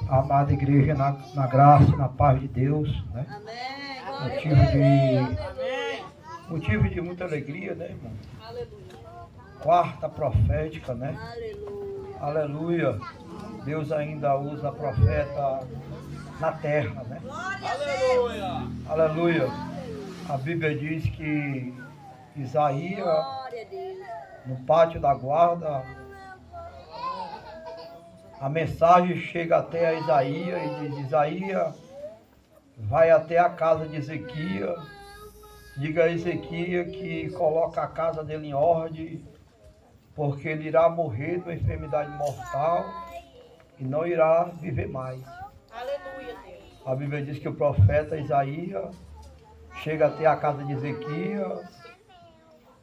Amada igreja, na graça e na paz de Deus, né? Motivo de muita alegria, né, irmão? Quarta profética, né? Aleluia. Deus ainda usa profeta na terra, né? Aleluia. Aleluia. A Bíblia diz que Isaías, no pátio da guarda, a mensagem chega até a Isaías e diz: Isaías, vai até a casa de Ezequias, diga a Ezequias que coloca a casa dele em ordem, porque ele irá morrer de uma enfermidade mortal e não irá viver mais. Aleluia, Deus. A Bíblia diz que o profeta Isaías chega até a casa de Ezequias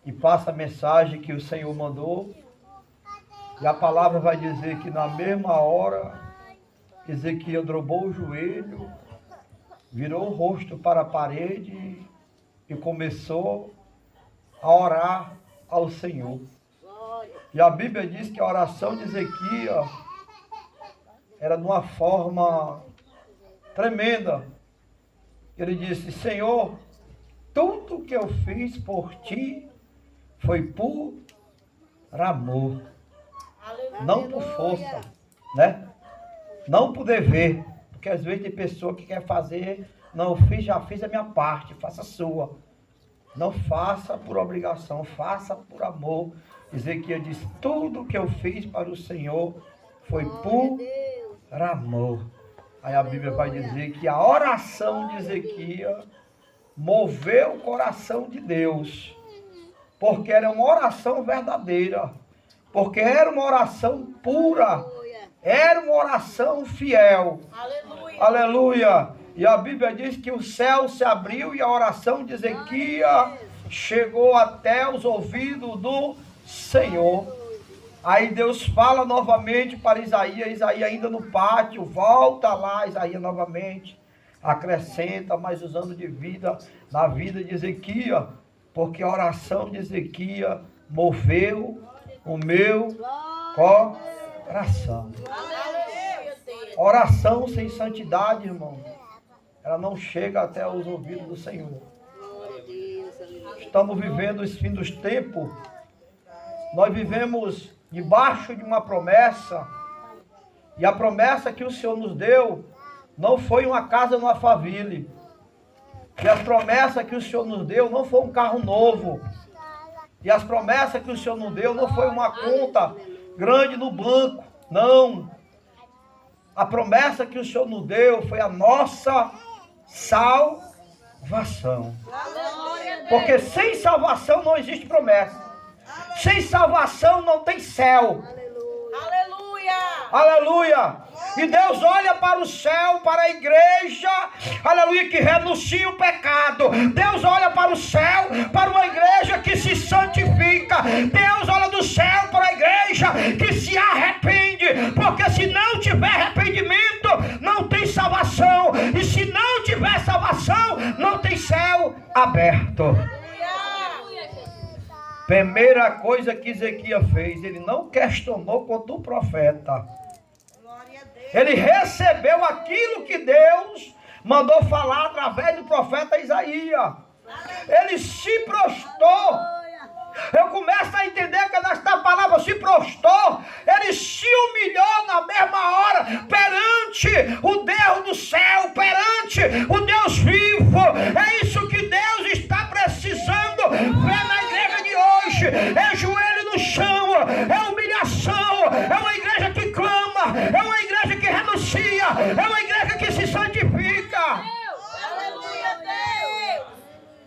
e passa a mensagem que o Senhor mandou. E a palavra vai dizer que na mesma hora, Ezequias dobrou o joelho, virou o rosto para a parede e começou a orar ao Senhor. E a Bíblia diz que a oração de Ezequias era de uma forma tremenda. Ele disse: Senhor, tudo que eu fiz por ti foi por amor. Não por força, né? Não por dever, porque às vezes tem pessoa que quer fazer, não, já fiz a minha parte, faça a sua. Não faça por obrigação, faça por amor. Ezequias diz: tudo que eu fiz para o Senhor foi por amor. Aí a Bíblia vai dizer que a oração de Ezequias moveu o coração de Deus, porque era uma oração verdadeira. Porque era uma oração pura, era uma oração fiel. Aleluia. Aleluia. E a Bíblia diz que o céu se abriu e a oração de Ezequias chegou até os ouvidos do Senhor. Aí Deus fala novamente para Isaías, Isaías ainda no pátio, volta lá, Isaías novamente, acrescenta mais os anos de vida na vida de Ezequias, porque a oração de Ezequias moveu o meu coração. Oração sem santidade, irmão, ela não chega até os ouvidos do Senhor. Estamos vivendo esse fim dos tempos. Nós vivemos debaixo de uma promessa. E a promessa que o Senhor nos deu não foi uma casa no Alphaville. E a promessa que o Senhor nos deu não foi um carro novo. E as promessas que o Senhor nos deu não foi uma conta grande no banco, não. A promessa que o Senhor nos deu foi a nossa salvação. Porque sem salvação não existe promessa. Sem salvação não tem céu. Aleluia. Aleluia. E Deus olha para o céu, para a igreja, aleluia, que renuncia o pecado. Deus olha para o céu, para uma igreja que se santifica. Deus olha do céu para a igreja que se arrepende. Porque se não tiver arrependimento, não tem salvação. E se não tiver salvação, não tem céu aberto. Primeira coisa que Ezequias fez, ele não questionou contra o profeta. Ele recebeu aquilo que Deus mandou falar através do profeta Isaías. Ele se prostrou. Eu começo a entender que nesta palavra se prostrou. Ele se humilhou na mesma hora perante o Deus do céu, perante o Deus vivo. É isso que Deus está precisando ver na igreja de hoje. É joelho no chão, é humilhação, é uma igreja que clama, é uma igreja que renuncia, é uma igreja que se santifica. Aleluia, Deus.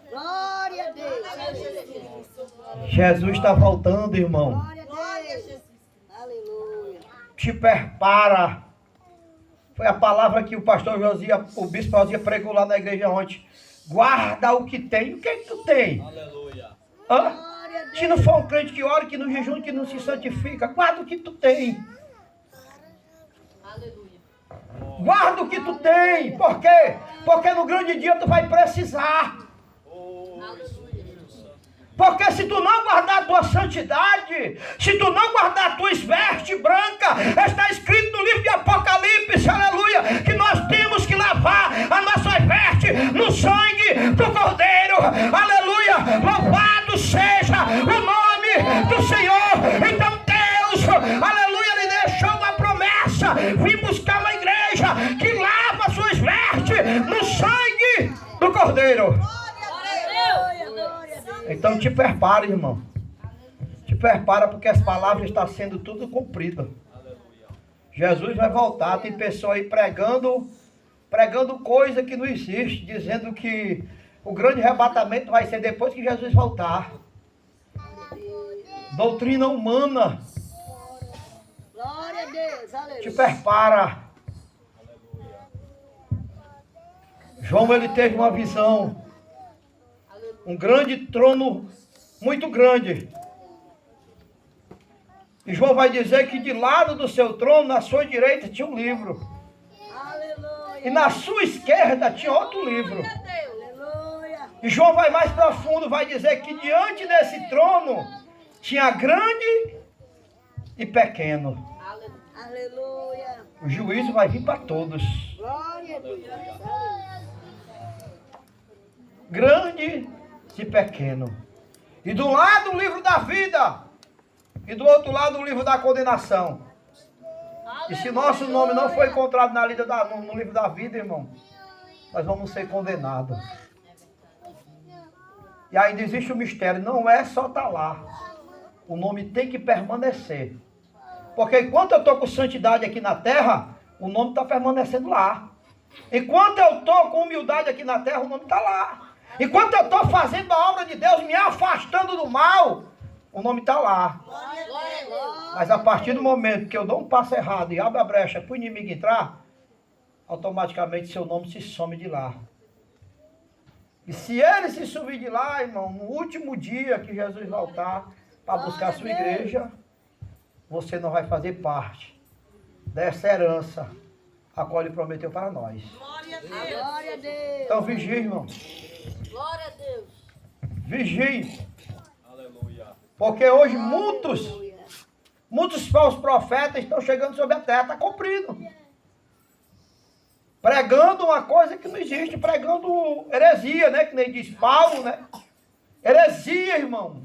Glória a Deus. Jesus está voltando, irmão. Glória a Deus. Aleluia. Te prepara. Foi a palavra que o pastor Josias, o bispo Josias pregou lá na igreja ontem. Guarda o que tem. O que é que tu tem? Aleluia. Hã? Se não for um crente que ora, que não jejum, que não se santifica, guarda o que tu tem. Aleluia. Guarda o que tu tem. Por quê? Porque no grande dia tu vai precisar. Porque se tu não guardar a tua santidade, se tu não guardar a tua veste branca, está escrito no livro de igreja, vim buscar uma igreja que lava suas vestes no sangue do Cordeiro. Então te prepara, irmão. Te prepara, porque as palavras estão sendo tudo cumpridas. Jesus vai voltar. Tem pessoa aí pregando coisa que não existe, dizendo que o grande arrebatamento vai ser depois que Jesus voltar. Doutrina humana. Glória a Deus. Aleluia. Te prepara. João, ele teve uma visão. Um grande trono, muito grande. E João vai dizer que de lado do seu trono, na sua direita, tinha um livro. Aleluia. E na sua esquerda tinha outro livro. Aleluia. E João vai mais profundo, vai dizer que diante desse trono tinha grande e pequeno. Aleluia. O juízo vai vir para todos. Glória a Deus. Grande e pequeno. E do lado o livro da vida. E do outro lado o livro da condenação. E se nosso nome não foi encontrado no livro da vida, irmão, nós vamos ser condenados. E ainda existe um mistério. Não é só estar lá. O nome tem que permanecer. Porque enquanto eu estou com santidade aqui na terra, o nome está permanecendo lá. Enquanto eu estou com humildade aqui na terra, o nome está lá. Enquanto eu estou fazendo a obra de Deus, me afastando do mal, o nome está lá. Mas a partir do momento que eu dou um passo errado e abro a brecha para o inimigo entrar, automaticamente seu nome se some de lá. E se ele se sumir de lá, irmão, no último dia que Jesus voltar para buscar a sua igreja, você não vai fazer parte dessa herança a qual ele prometeu para nós. Glória a Deus. Então vigie, irmão. Glória a Deus. Vigie. Porque hoje muitos falsos profetas estão chegando sobre a terra, está cumprido. Pregando uma coisa que não existe, pregando heresia, né? Que nem diz Paulo, né? Heresia, irmão.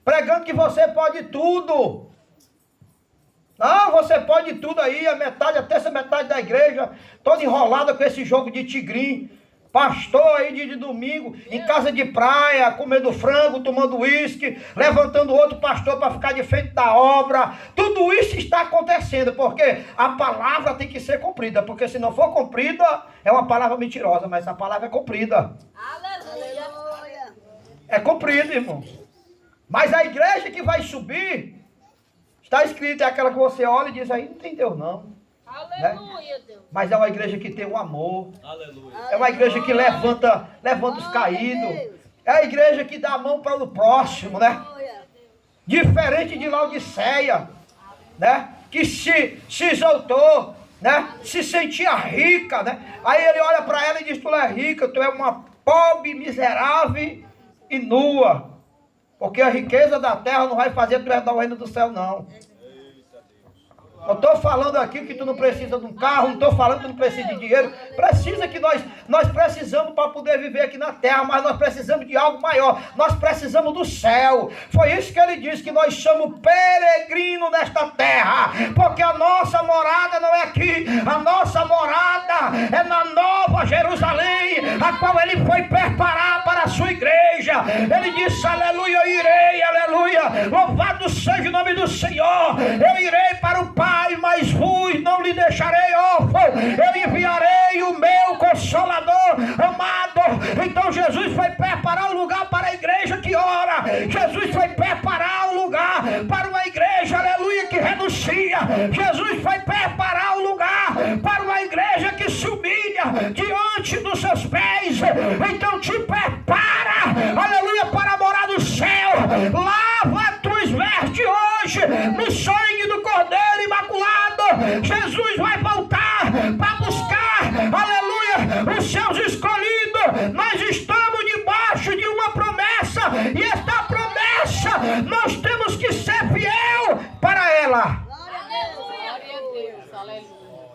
Pregando que você pode tudo. Não, você pode tudo aí, a metade, até essa metade da igreja, toda enrolada com esse jogo de tigrinho. Pastor aí de domingo, em casa de praia, comendo frango, tomando uísque, levantando outro pastor para ficar de frente da obra. Tudo isso está acontecendo, porque a palavra tem que ser cumprida, porque se não for cumprida, é uma palavra mentirosa, mas a palavra é cumprida. Aleluia. É cumprida, irmão. Mas a igreja que vai subir, está escrito, é aquela que você olha e diz aí, não tem Deus não. Aleluia, Deus. Mas é uma igreja que tem um amor. Aleluia. É uma igreja que levanta os caídos. É a igreja que dá a mão para o próximo, né? Aleluia. Diferente de Laodiceia, né? Que se exaltou, né? Se sentia rica, né? Aí ele olha para ela e diz, tu é rica, tu é uma pobre, miserável e nua. Porque a riqueza da terra não vai fazer tu herdar o reino do céu, não. Eu estou falando aqui que tu não precisa de um carro, não estou falando que tu não precisa de dinheiro. Precisa que nós precisamos para poder viver aqui na terra, mas nós precisamos de algo maior. Nós precisamos do céu. Foi isso que ele disse, que nós somos peregrinos nesta terra. Porque a nossa morada não é aqui. A nossa morada é na Nova Jerusalém, a qual ele foi preparar para a sua igreja. Ele disse, aleluia, eu irei, aleluia. Louvado seja o nome do Senhor. Eu irei para o Pai, mas vos não lhe deixarei órfão. Eu enviarei o meu Consolador amado. Então Jesus foi preparar um lugar para a igreja que ora. Jesus foi preparar um lugar para uma igreja, aleluia, que renuncia. Jesus foi preparar um lugar para uma igreja que se humilha diante dos seus pés. Então te prepara, aleluia, para morar no céu. Lava tuas vestes hoje no sangue do Cordeiro Imaculado. Jesus vai voltar para buscar, aleluia, os seus escolhidos. Nós estamos debaixo de uma promessa, e esta promessa nós temos que ser fiel para ela. Glória a Deus. Aleluia.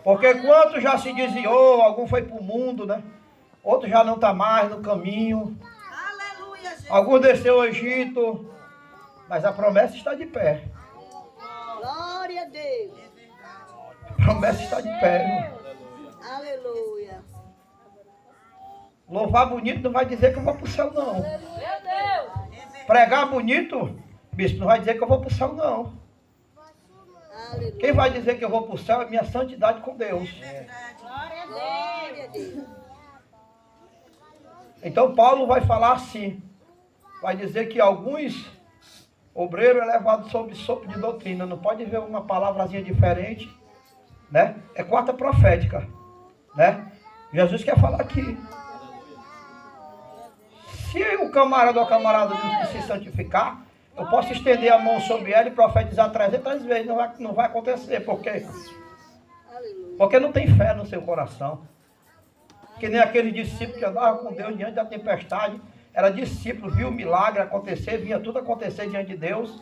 Porque quanto já se desviou, algum foi para o mundo, né? Outro já não está mais no caminho. Aleluia, Jesus. Algum desceu ao Egito, mas a promessa está de pé. Glória a Deus. promessa está de pé, irmão. Aleluia. Louvar bonito não vai dizer que eu vou para o céu, não. Meu Deus. Pregar bonito, bispo, não vai dizer que eu vou para o céu, não. Aleluia. Quem vai dizer que eu vou para o céu é minha santidade com Deus. Glória a Deus. Então Paulo vai falar assim. Vai dizer que alguns obreiros é levado sob sopro de doutrina. Não pode ver uma palavrazinha diferente, né? É quarta profética, né? Jesus quer falar aqui. Se o camarada ou a camarada não se santificar, eu posso estender a mão sobre ela e profetizar 300 vezes. Não vai acontecer. Por quê? Aleluia. Porque não tem fé no seu coração. Que nem aquele discípulo que andava com Deus diante da tempestade. Era discípulo, viu o milagre acontecer, vinha tudo acontecer diante de Deus.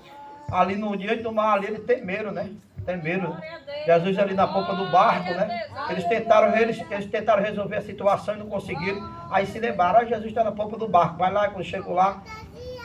Ali no diante do mar, ali eles temeram, né? Temeram. Jesus ali na popa do barco, né? Eles tentaram resolver a situação e não conseguiram. Aí se lembraram, Jesus está na popa do barco. Vai lá, quando chegou lá,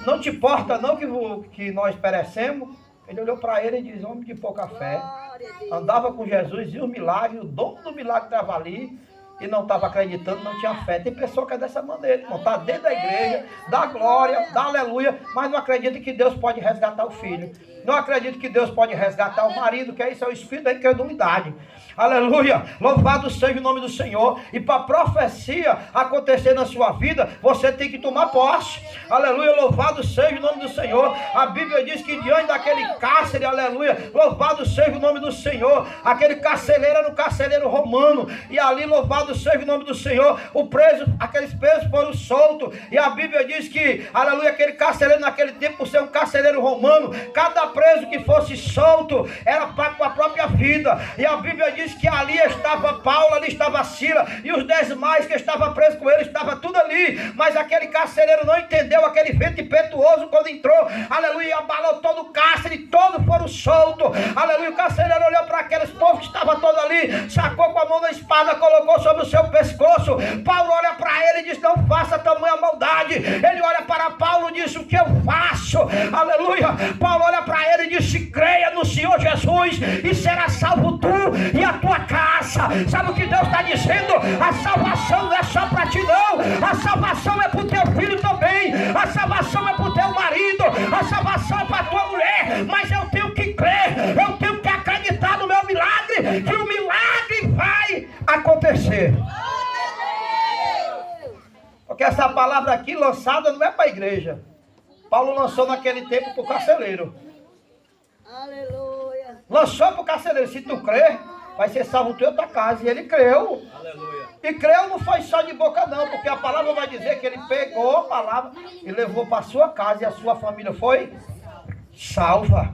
não te importa não que nós perecemos. Ele olhou para ele e disse, homem de pouca fé. Glória a Deus. Andava com Jesus, viu o milagre, o dono do milagre estava ali. E não estava acreditando, não tinha fé. Tem pessoa que é dessa maneira, irmão. Está dentro da igreja, dá glória, dá aleluia, mas não acredita que Deus pode resgatar o filho. Não acredita que Deus pode resgatar o marido, que isso é o espírito da incredulidade. Aleluia, louvado seja o nome do Senhor. E para a profecia acontecer na sua vida, você tem que tomar posse. Aleluia, louvado seja o nome do Senhor. A Bíblia diz que diante daquele cárcere, aleluia, louvado seja o nome do Senhor. Aquele carcereiro era um carcereiro romano. E ali, louvado seja o nome do Senhor, aqueles presos foram soltos. E a Bíblia diz que, aleluia, aquele carcereiro naquele tempo, por ser um carcereiro romano, cada preso que fosse solto era pago com a própria vida. E a Bíblia diz que ali estava Paulo, ali estava Sila, e os 10 mais que estavam presos com ele, estava tudo ali. Mas aquele carcereiro não entendeu aquele vento impetuoso quando entrou, aleluia, abalou todo o cárcere, todos foram soltos. Aleluia, o carcereiro olhou para aqueles povos que estavam todos ali, sacou com a mão da espada, colocou sobre o seu pescoço. Paulo olha para ele e diz, não faça tamanha maldade. Ele olha para Paulo e diz, o que eu faço? Aleluia, Paulo olha para ele e disse, creia no Senhor Jesus e será salvo tu e a tua casa. Sabe o que Deus está dizendo? A salvação não é só para ti não, a salvação é para o teu filho também, a salvação é para o teu marido, a salvação é para a tua mulher. Mas eu tenho que crer, eu tenho que acreditar no meu milagre, que o milagre vai acontecer. Porque essa palavra aqui lançada não é para a igreja. Paulo lançou naquele tempo para o carcereiro. Aleluia. Lançou para o carcereiro. Se tu crer, vai ser salvo tu e a tua casa. E ele creu. Aleluia. E creu não foi só de boca não, porque a palavra vai dizer que ele pegou a palavra e levou para a sua casa e a sua família foi salva.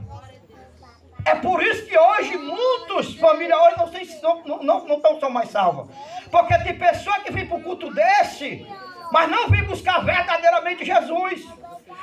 É por isso que hoje muitas famílias hoje não estão só mais salvas. Porque tem pessoa que vem para o culto desse, mas não vem buscar verdadeiramente Jesus.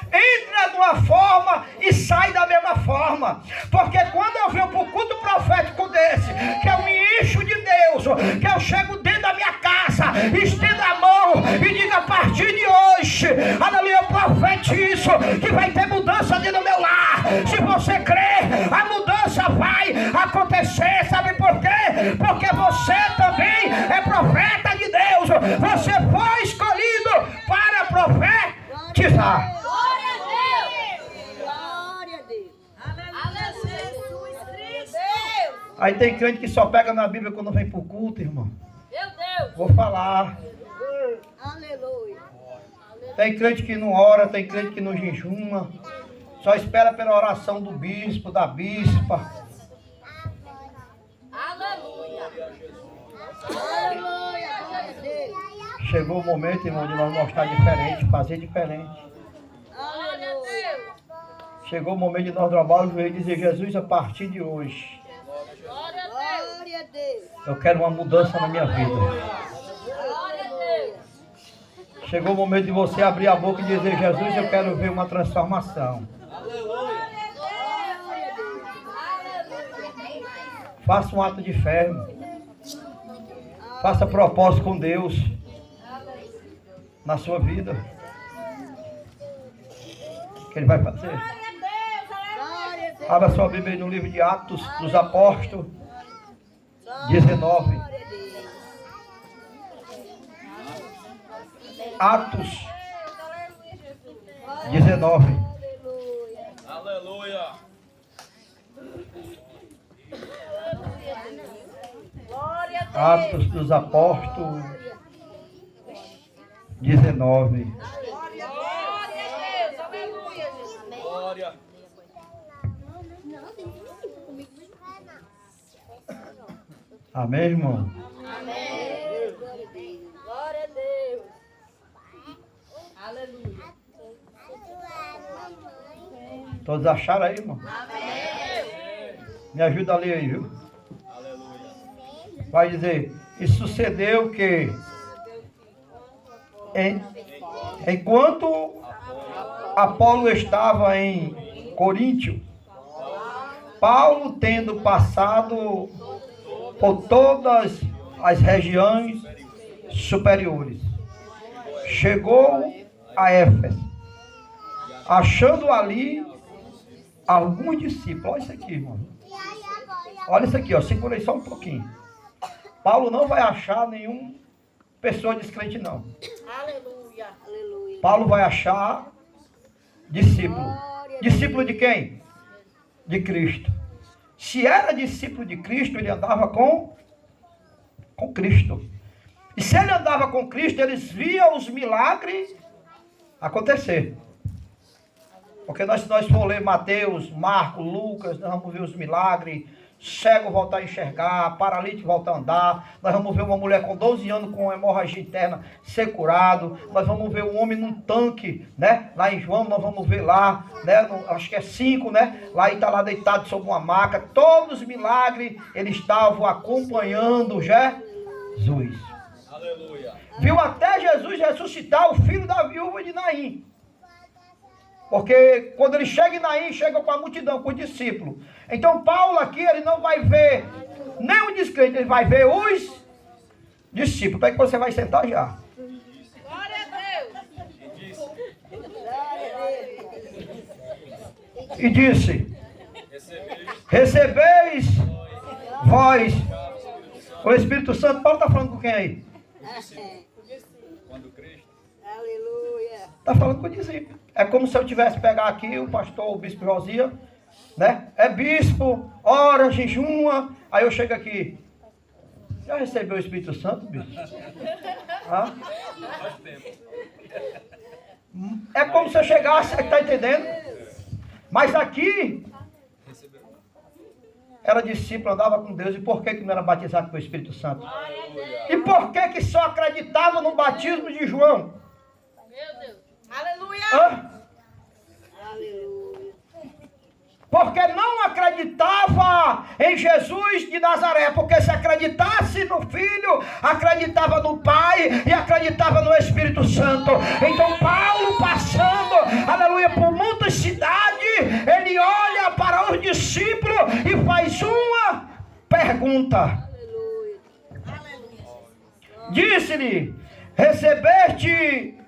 Entra de uma forma e sai da mesma forma. Porque quando eu venho para o culto profético desse, que eu me encho de Deus, que eu chego dentro da minha casa, estendo a mão e digo a partir de hoje, aleluia, eu profetizo que vai ter mudança dentro do meu lar. Se você crer, a mudança vai acontecer. Sabe por quê? Porque você também é profeta de Deus. Você foi escolhido para profetizar. Aí tem crente que só pega na Bíblia quando vem para o culto, irmão. Meu Deus. Vou falar. Aleluia. Tem crente que não ora, tem crente que não jejuma. Só espera pela oração do bispo, da bispa. Aleluia. Aleluia. Glória a Deus. Chegou o momento, irmão, de nós mostrar diferente, fazer diferente. Glória a Deus. Chegou o momento de nós dobrar o joelho e dizer, Jesus, a partir de hoje, Glória a Deus. Glória a Deus. eu quero uma mudança na minha vida. Glória a Deus. Chegou o momento de você abrir a boca e dizer, Jesus, eu quero ver uma transformação. Faça um ato de fé, irmão. Faça propósito com Deus na sua vida. O que Ele vai fazer? Glória a Deus. Abra sua Bíblia aí no livro de Atos dos Apóstolos. Só 19. Atos 19. Aleluia. Glória a Deus. Atos dos Apóstolos 19. Glória a Deus. Aleluia, Jesus. Glória. Amém, irmão? Amém. Glória a Deus. Aleluia. Todos acharam aí, irmão? Amém. Me ajuda a ler aí, viu? Aleluia. Vai dizer, e sucedeu que enquanto Apolo estava em Coríntio, Paulo, tendo passado por todas as regiões superiores, chegou a Éfeso, achando ali alguns discípulos. Olha isso aqui, irmão. Olha isso aqui, ó. Segura aí só um pouquinho. Paulo não vai achar nenhuma pessoa descrente, não. Aleluia. Aleluia. Paulo vai achar discípulo. Discípulo de quem? De Cristo. Se era discípulo de Cristo, ele andava com Cristo. E se ele andava com Cristo, eles viam os milagres acontecer. Porque nós for ler Mateus, Marcos, Lucas, nós vamos ver os milagres. Cego voltar a enxergar, paralítico voltar a andar. Nós vamos ver uma mulher com 12 anos com hemorragia interna ser curado. Nós vamos ver um homem num tanque, né? Lá em João nós vamos ver lá, né? Acho que é 5, né? Lá ele está lá deitado sobre uma maca. Todos os milagres eles estavam acompanhando Jesus. Aleluia. Viu até Jesus ressuscitar o filho da viúva de Naim. Porque quando ele chega em Naim, chega com a multidão, com os discípulos. Então Paulo aqui, ele não vai ver nem o descrente, ele vai ver os discípulos. Para que você vai sentar já. Glória a Deus. E disse, recebeis vós o Espírito Santo. Paulo está falando com quem aí? Quando Cristo. Aleluia. Está falando com o discípulo. É como se eu tivesse pegar aqui o pastor, o bispo Josia, né? É bispo, ora, jejuma. Aí eu chego aqui. Já recebeu o Espírito Santo, bispo? Ah? Faz tempo. É como se eu chegasse, está entendendo? Mas aqui, era discípulo, andava com Deus. E por que não era batizado com o Espírito Santo? E por que só acreditava no batismo de João? Meu Deus. Aleluia. Hã? Aleluia. Porque não acreditava em Jesus de Nazaré. Porque se acreditasse no Filho, acreditava no Pai e acreditava no Espírito Santo. Então Paulo, passando, aleluia, por muitas cidades, ele olha para os discípulos e faz uma pergunta. Disse-lhe, recebeste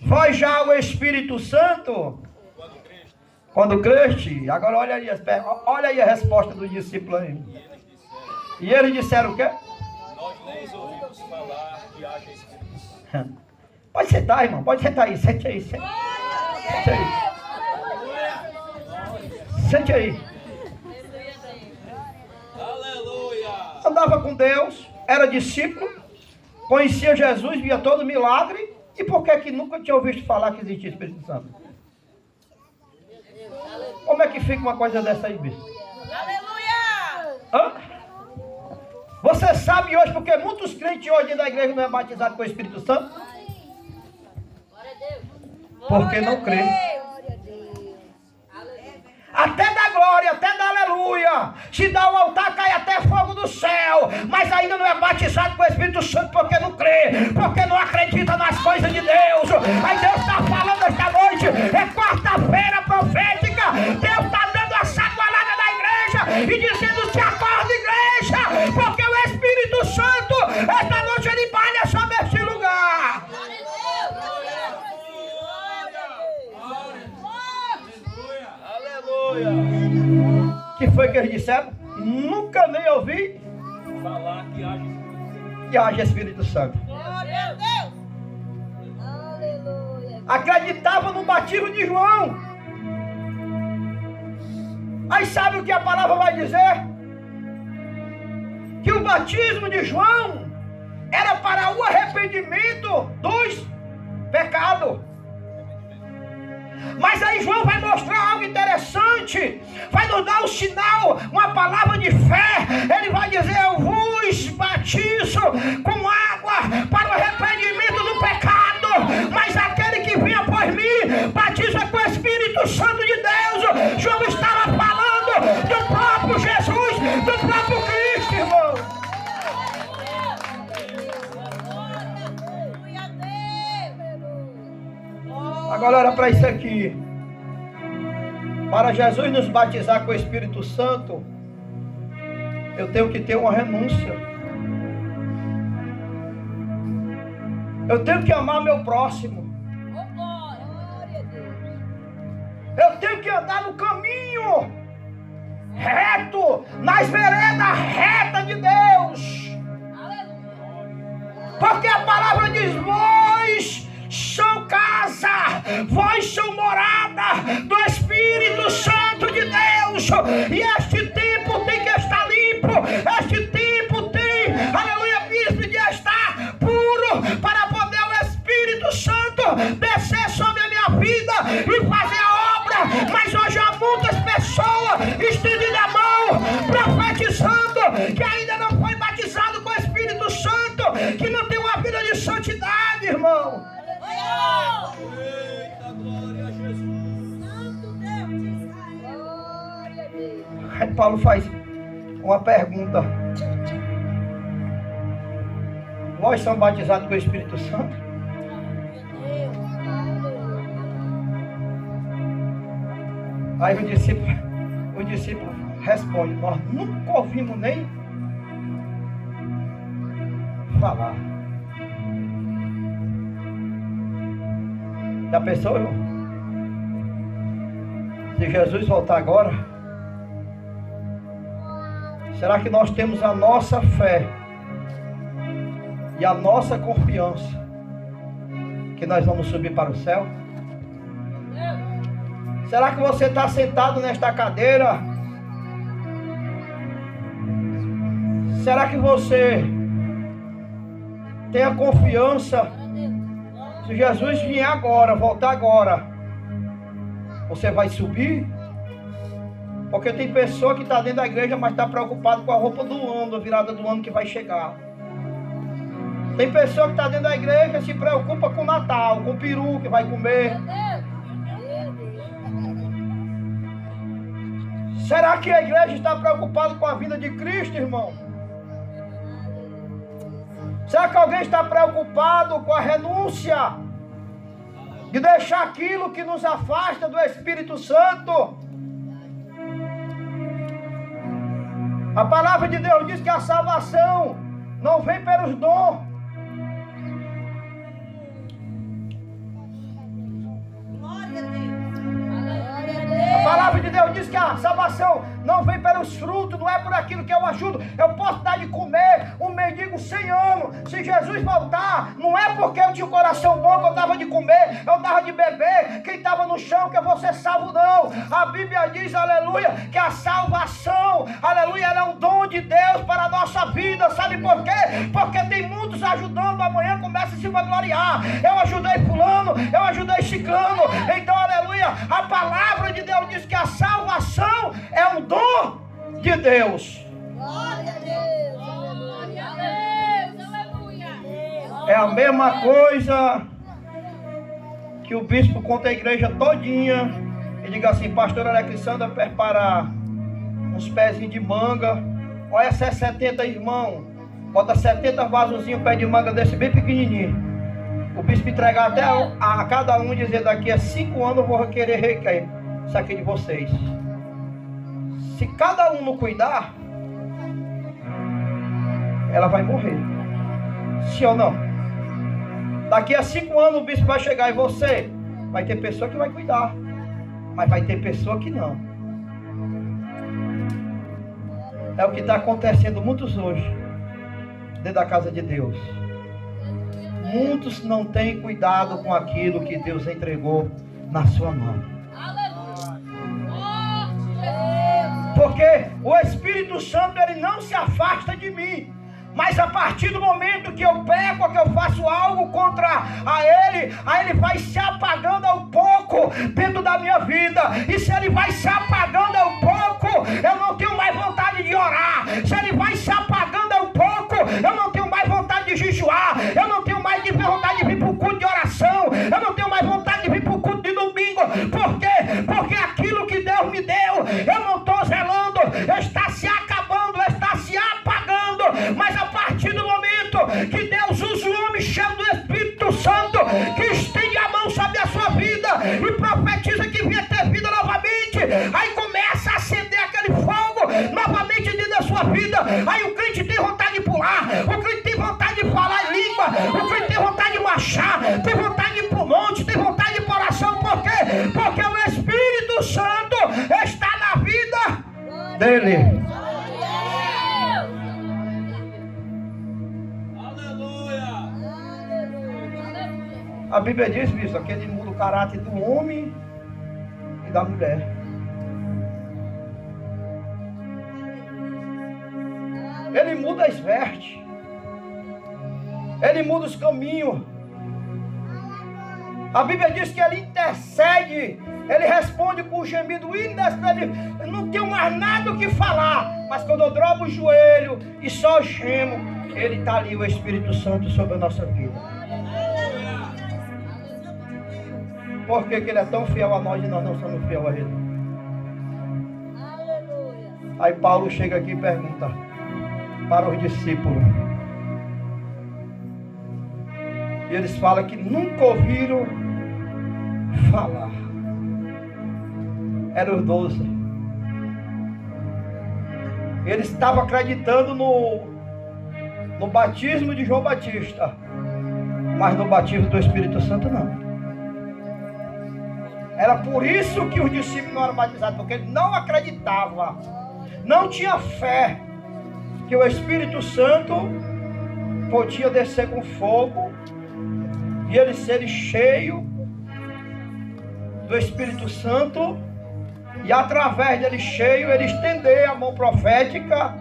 vós já o Espírito Santo? Quando creste? Agora olha aí a resposta do discípulo aí. E eles disseram o quê? Nós nem ouvimos falar que haja Espírito Santo. Pode sentar, irmão, pode sentar aí, sente aí, sente aí. Sente aí. Aleluia. Andava com Deus, era discípulo, conhecia Jesus, via todo milagre. E por que nunca tinha ouvido falar que existia Espírito Santo? Como é que fica uma coisa dessa aí, bispo? Aleluia. Hã? Você sabe hoje porque muitos crentes hoje dentro da igreja não é batizado com o Espírito Santo? Glória a Deus. Porque não crê. Glória a Deus. Até dá glória, até dá aleluia. Se dá o altar, cai até fogo do céu. Mas ainda não é batizado com o Espírito Santo porque não crê. Porque não acredita nas coisas de Deus. Aí Deus está falando esta noite. É quarta-feira profética. Deus está dando a sacoalada da igreja. E dizendo, se acorda, igreja. Porque o Espírito Santo, esta noite ele palha sobre este lugar. Aleluia. Que foi que eles disseram? Nunca nem ouvi onde haja Espírito Santo. Glória a Deus. Aleluia. Acreditava no batismo de João. Aí sabe o que a palavra vai dizer? Que o batismo de João era para o arrependimento dos pecados. Mas aí João vai mostrar algo interessante, vai nos dar um sinal, uma palavra de fé. Ele vai dizer: eu vos batizo com água para o arrependimento do pecado, mas aquele que vem após mim batiza com o Espírito Santo de Deus. João estava falando do próprio Jesus, do próprio Cristo, irmão. Glória a Deus. Agora olha para isso aqui. Para Jesus nos batizar com o Espírito Santo, eu tenho que ter uma renúncia. Eu tenho que amar meu próximo. Glória a Deus. Eu tenho que andar no caminho reto, nas veredas retas de Deus. Porque a palavra diz: vós são casa, vós são morada do Espírito Santo de Deus. E este tempo tem que estar limpo. Este tempo tem, aleluia, bispo, de estar puro, para poder o Espírito Santo descer sobre a minha vida e fazer a obra. Mas hoje há muitas pessoas estendendo a mão, profetizando, que ainda não foi batizado com o Espírito Santo, que não tem uma vida de santidade, irmão. Eita, glória a Jesus. Santo Deus de Israel. Glória a Deus. Aí Paulo faz uma pergunta: nós somos batizados com o Espírito Santo? Aí o discípulo responde: nós nunca ouvimos nem falar. Já pensou, irmão? Se Jesus voltar agora, será que nós temos a nossa fé e a nossa confiança que nós vamos subir para o céu? Será que você está sentado nesta cadeira? Será que você tem a confiança? Se Jesus vier agora, voltar agora, você vai subir? Porque tem pessoa que está dentro da igreja, mas está preocupado com a roupa do ano, a virada do ano que vai chegar. Tem pessoa que está dentro da igreja e se preocupa com o Natal, com o peru que vai comer. Será que a igreja está preocupada com a vida de Cristo, irmão? Será que alguém está preocupado com a renúncia de deixar aquilo que nos afasta do Espírito Santo? A palavra de Deus diz que a salvação não vem pelos dons. Glória a Deus. A palavra de Deus diz que a salvação não vem pelos frutos, não é por aquilo que eu ajudo. Eu posso dar de comer um mendigo 100 anos. Se Jesus voltar, não é porque eu tinha um coração bom que eu dava de comer, eu dava de beber, quem estava no chão que eu vou ser salvo, não. A Bíblia diz, aleluia, que a salvação, aleluia, ela é um dom de Deus para a nossa vida. Sabe por quê? Porque tem muitos ajudando, amanhã começa a se vangloriar. Eu ajudei fulano, eu ajudei ciclano. Então, aleluia, a palavra de Deus diz que a salvação é um dom de Deus. Glória a Deus. Glória a Deus. Aleluia. É a mesma coisa que o bispo conta a igreja todinha e diga assim: pastor Alexandre, prepara uns pezinhos de manga. Olha essas 70 irmãos, bota 70 vasozinhos, pé de manga desse bem pequenininho. O bispo entregar até a cada um, dizer: daqui a 5 anos eu vou querer requerer isso aqui de vocês. Se cada um não cuidar, ela vai morrer. Sim ou não? Daqui a 5 anos o bispo vai chegar e você vai ter pessoa que vai cuidar, mas vai ter pessoa que não. É o que está acontecendo muitos hoje dentro da casa de Deus. Muitos não têm cuidado com aquilo que Deus entregou na sua mão. Porque o Espírito Santo, ele não se afasta de mim. Mas a partir do momento que eu peco, que eu faço algo contra ele, aí ele vai se apagando ao pouco dentro da minha vida. E se ele vai se apagando ao pouco, eu não tenho mais vontade de orar. Se ele vai se apagando ao pouco, eu não tenho mais vontade de jejuar. Eu não tenho mais vontade de vir para o culto de oração. Eu não tenho mais vontade de vir para o culto de domingo. Por quê? Porque aquilo que Deus me deu, eu não estou zelando, está se acabando, está se apagando. Mas a partir do momento que Deus usa o homem cheio do Espírito Santo, que estende a mão sobre a sua vida e profetiza que vinha ter vida novamente, aí começa a acender aquele fogo novamente dentro da sua vida. Aí o crente tem vontade de pular, o crente tem vontade de falar em língua, o crente tem vontade de marchar, tem vontade de ir para o monte, tem vontade de ir para oração. Por quê? Porque o Espírito Santo está na vida dele. A Bíblia diz, bispo, que ele muda o caráter do homem e da mulher. Ele muda as vestes. Ele muda os caminhos. A Bíblia diz que ele intercede. Ele responde com um gemido inexprimível. Eu não tenho mais nada o que falar. Mas quando eu dobro o joelho e só gemo, ele está ali, o Espírito Santo, sobre a nossa vida. Por que ele é tão fiel a nós e nós não somos fiel a ele? Aleluia. Aí Paulo chega aqui e pergunta para os discípulos. E eles falam que nunca ouviram falar. Eram os 12. Eles estavam acreditando no batismo de João Batista, mas no batismo do Espírito Santo não. Era por isso que os discípulos não eram batizados, porque eles não acreditavam, não tinha fé que o Espírito Santo podia descer com fogo e eles serem cheios do Espírito Santo e através dele cheio, ele estender a mão profética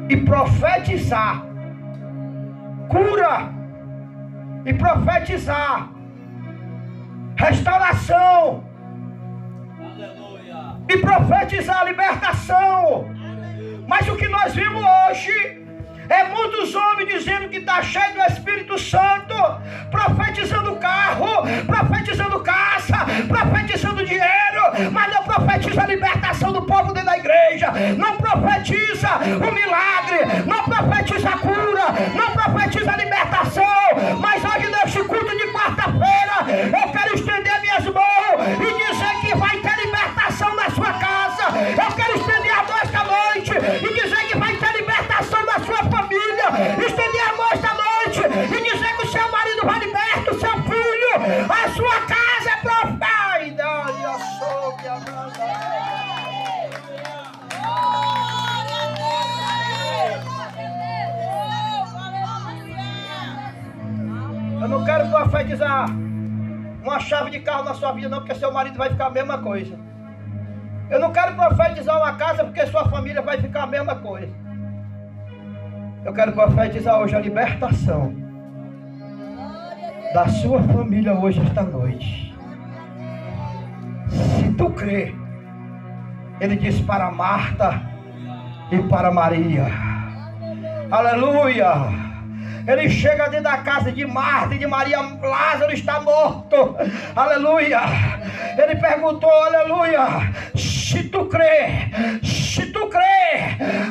e profetizar cura e profetizar restauração. Aleluia. E profetizar libertação. Mas o que nós vimos hoje é muitos homens dizendo que está cheio do Espírito Santo, profetizando carro, profetizando casa, profetizando dinheiro, mas não profetiza a libertação do povo dentro da igreja, não profetiza o milagre, não profetiza a cura, não profetiza a libertação. Mas hoje neste culto de quarta-feira eu quero estender minhas mãos e dizer que vai ter libertação na sua casa. Eu quero estender a mão esta noite e dizer que vai ter libertação na sua família. Estender a mão esta noite e dizer que o seu marido vai liberto, o seu filho, a sua casa é profética. Eu não quero profetizar uma chave de carro na sua vida não, porque seu marido vai ficar a mesma coisa. Eu não quero profetizar uma casa, porque sua família vai ficar a mesma coisa. Eu quero profetizar hoje a libertação da sua família hoje, esta noite. Se tu crê, ele disse para Marta e para Maria. Aleluia! Ele chega dentro da casa de Marta e de Maria. Lázaro está morto. Aleluia. Ele perguntou, aleluia, se tu crê,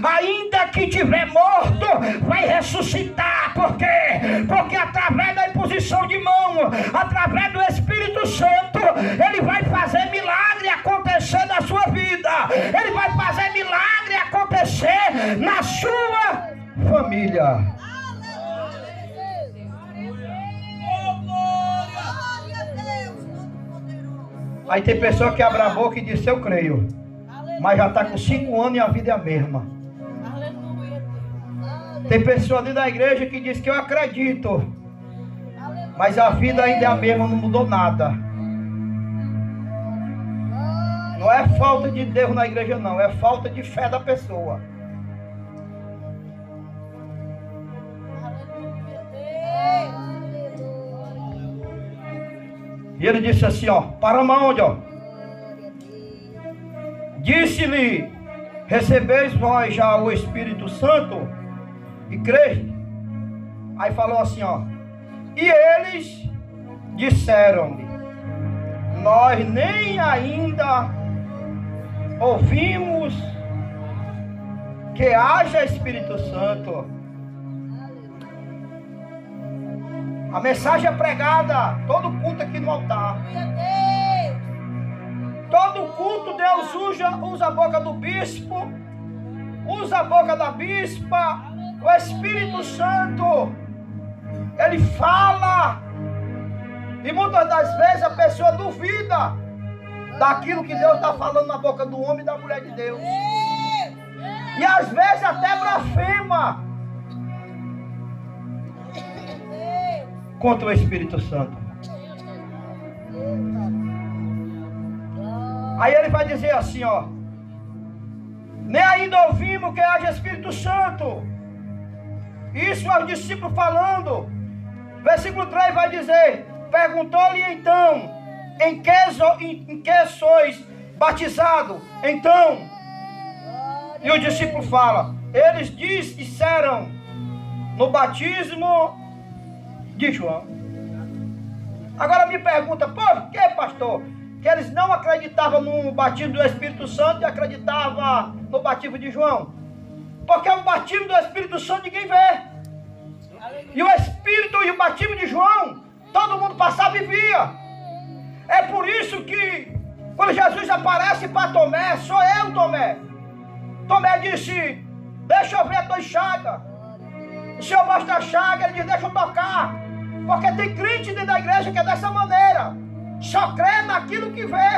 ainda que estiver morto, vai ressuscitar. Por quê? Porque através da imposição de mão, através do Espírito Santo, ele vai fazer milagre acontecer na sua vida. Ele vai fazer milagre acontecer na sua família. Aí tem pessoa que abre a boca e diz, eu creio. Mas já está com 5 anos e a vida é a mesma. Aleluia. Tem pessoa ali da igreja que diz que eu acredito, mas a vida ainda é a mesma, não mudou nada. Não é falta de Deus na igreja não, é falta de fé da pessoa. E ele disse assim, ó, paramos aonde, ó? Disse-lhe, recebeis vós já o Espírito Santo e creste? Aí falou assim, ó, e eles disseram-lhe, nós nem ainda ouvimos que haja Espírito Santo. A mensagem é pregada todo culto aqui no altar. Todo culto Deus usa a boca do bispo, usa a boca da bispa, o Espírito Santo. Ele fala. E muitas das vezes a pessoa duvida daquilo que Deus está falando na boca do homem e da mulher de Deus. E às vezes até blasfema contra o Espírito Santo. Aí ele vai dizer assim, ó, nem ainda ouvimos que haja Espírito Santo. Isso é o discípulo falando. Versículo 3 vai dizer, perguntou-lhe então, em que sois batizados? Então, e o discípulo fala, eles disseram, no batismo de João. Agora me pergunta, por que, pastor? Que eles não acreditavam no batismo do Espírito Santo e acreditavam no batismo de João. Porque o batismo do Espírito Santo ninguém vê. E o Espírito e o batismo de João, todo mundo passava e via. É por isso que quando Jesus aparece para Tomé, sou eu, Tomé. Tomé disse, deixa eu ver a tua chaga. O Senhor mostra a chaga, ele diz, deixa eu tocar. Porque tem crente dentro da igreja que é dessa maneira. Só crê naquilo que vê.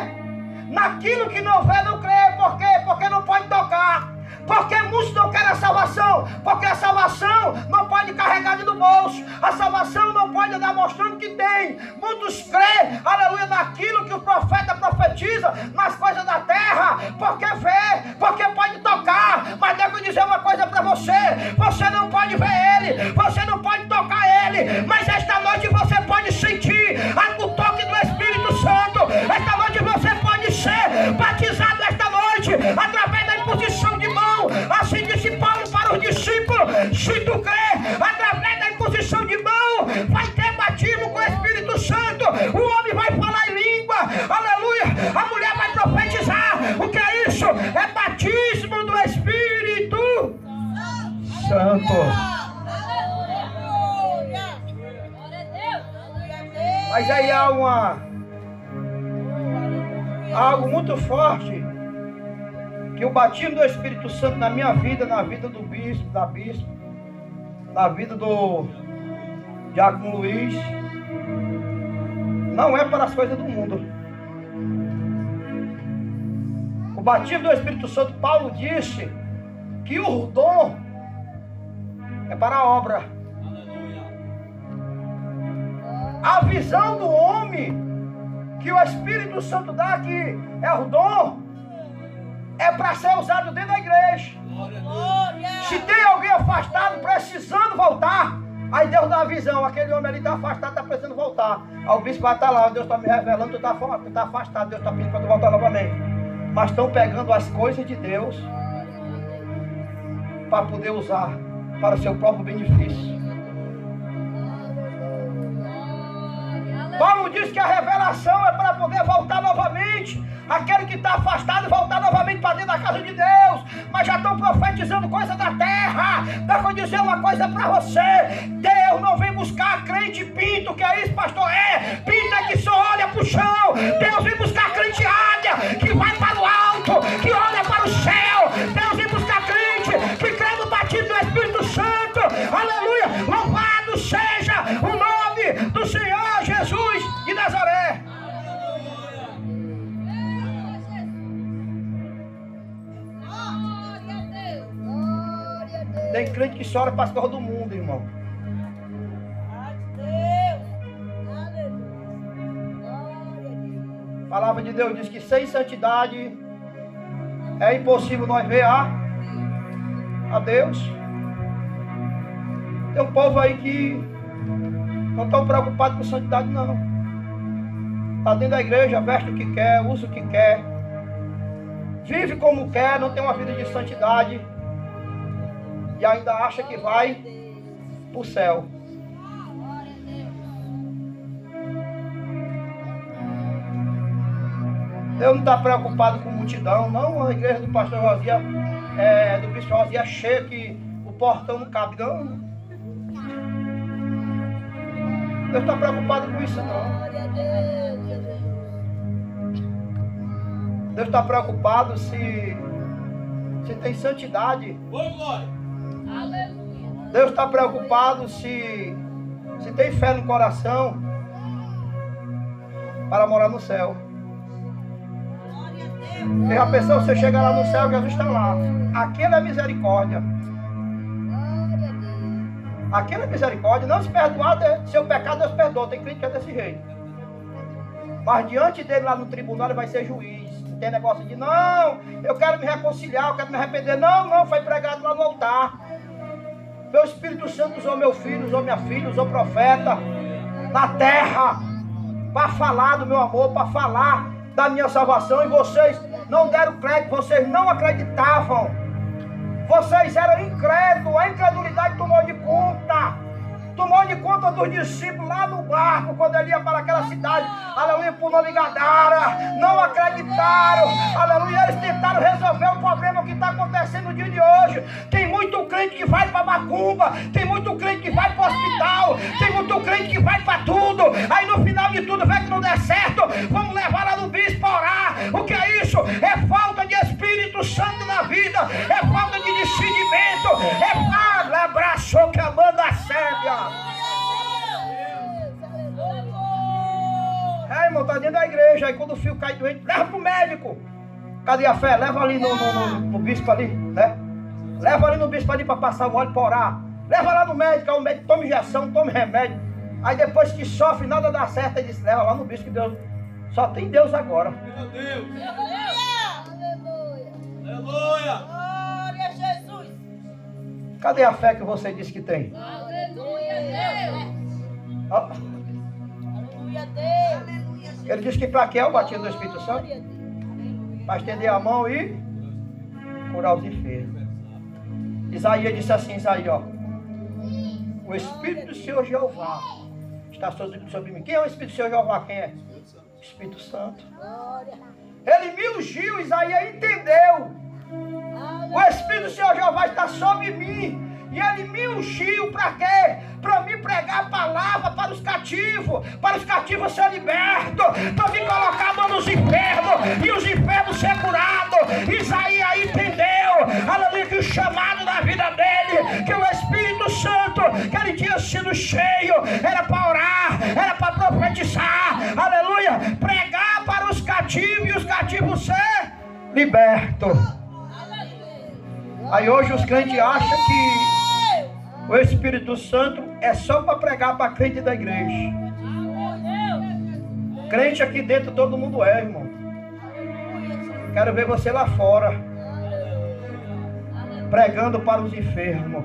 Naquilo que não vê, não crê. Por quê? Porque não pode tocar. Porque muitos não querem a salvação. Porque a salvação não pode carregar no bolso. A salvação não pode andar mostrando que tem. Muitos crêem, aleluia, naquilo que o profeta profetiza, nas coisas da terra. Porque vê, porque pode tocar. Mas devo dizer uma coisa para você. Você não pode ver ele. Você não pode tocar ele. Mas esta noite você pode sentir o toque do Espírito Santo. Esta noite você pode ser batizado esta noite através da imposição de mão. Assim disse Paulo para os discípulos, se tu crê, através da imposição de mão, vai ter batismo com o Espírito Santo, o homem vai falar em língua, aleluia, a mulher vai profetizar. O que é isso? É batismo do Espírito Santo. Mas aí há algo muito forte, que o batismo do Espírito Santo na minha vida, na vida do bispo, da bispa, na vida do Diácono Luiz, não é para as coisas do mundo. O batismo do Espírito Santo, Paulo disse que o dom é para a obra. A visão do homem que o Espírito Santo dá, que é o dom, é para ser usado dentro da igreja. Se tem alguém afastado, precisando voltar, aí Deus dá a visão, aquele homem ali está afastado, está precisando voltar. Aí o bispo vai estar lá, Deus está me revelando, tu está afastado, Deus está pedindo para tu voltar novamente. Mas estão pegando as coisas de Deus para poder usar para o seu próprio benefício. Paulo diz que a revelação é para poder voltar novamente. Aquele que está afastado voltar novamente para dentro da casa de Deus. Mas já estão profetizando coisa da terra. Deixa eu dizer uma coisa para você. Deus não vem buscar crente pinto. Que é isso, pastor? Pinto é que só olha para o chão. Deus vem buscar crente águia, que vai para o alto, que olha para o céu. Deus vem buscar crente que crê no batismo do Espírito Santo. Aleluia. Louvado seja o nome do Senhor Jesus de Nazaré. Tem crente crente que chora para as coisas do mundo, irmão. A palavra de Deus diz que sem santidade é impossível nós ver a Deus. Tem um povo aí que não estão preocupados com santidade, não. Está dentro da igreja, veste o que quer, usa o que quer, vive como quer, não tem uma vida de santidade e ainda acha que vai para o céu. Deus não está preocupado com multidão, não. A igreja do pastor Josias, do bispo Josias é cheia que o portão não cabe, não. Deus está preocupado com isso, não. Deus está preocupado se tem santidade. Deus está preocupado se tem fé no coração para morar no céu. Você já pensou, você chegar lá no céu, Jesus está lá. Aquilo é misericórdia. Aquilo é misericórdia. Não se perdoar, seu pecado Deus perdoa. Tem crente que é desse jeito. Mas diante dele lá no tribunal ele vai ser juiz. Não tem negócio de, não, eu quero me reconciliar, eu quero me arrepender. Não, foi pregado lá no altar. Meu Espírito Santo usou meu filho, usou minha filha, usou profeta na terra para falar do meu amor, para falar da minha salvação. E vocês não deram crédito, vocês não acreditavam. Vocês eram incrédulos, a incredulidade tomou de conta dos discípulos lá no barco, quando ele ia para aquela cidade, aleluia, por nome Gadara. Não acreditaram, aleluia, eles tentaram resolver o problema que está acontecendo no dia de hoje. Tem muito crente que vai para macumba, tem muito crente que vai para o hospital, tem muito crente que vai para tudo, aí no final de tudo vê que não der certo, vamos levar lá no bispo para orar. O que é isso? É falta de Espírito Santo na vida, é falta de discernimento, é abraçou que a banda sébia. Irmão, tá dentro da igreja, aí quando o filho cai doente, leva pro médico. Cadê a fé? Leva ali no bispo ali, né? Leva ali no bispo ali para passar o óleo para orar. Leva lá no médico, aí o médico toma injeção, toma remédio. Aí depois que sofre, nada dá certo, ele diz, leva lá no bispo que Deus, só tem Deus agora. Meu Deus! Aleluia! Glória a Jesus! Cadê a fé que você disse que tem? Aleluia, Deus! Aleluia, Deus. Ele disse que para que é o batismo do Espírito Santo? Para estender a mão e curar os enfermos. Isaías disse assim, Isaías, ó, o Espírito do Senhor Jeová está sobre mim. Quem é o Espírito do Senhor Jeová? Quem é? Espírito Santo. Ele me ungiu, Isaías entendeu. O Espírito do Senhor Jeová está sobre mim. E ele me ungiu para quê? Para me pregar a palavra para os cativos ser libertos, para me colocar a mão nos enfermos, e os enfermos ser curados. Isaías entendeu, aleluia, que o chamado da vida dele, que o Espírito Santo, que ele tinha sido cheio, era para orar, era para profetizar, aleluia, pregar para os cativos e os cativos ser libertos. Aí hoje os crentes acham que o Espírito Santo é só para pregar para crente da igreja. Crente aqui dentro todo mundo é, irmão. Quero ver você lá fora, pregando para os enfermos.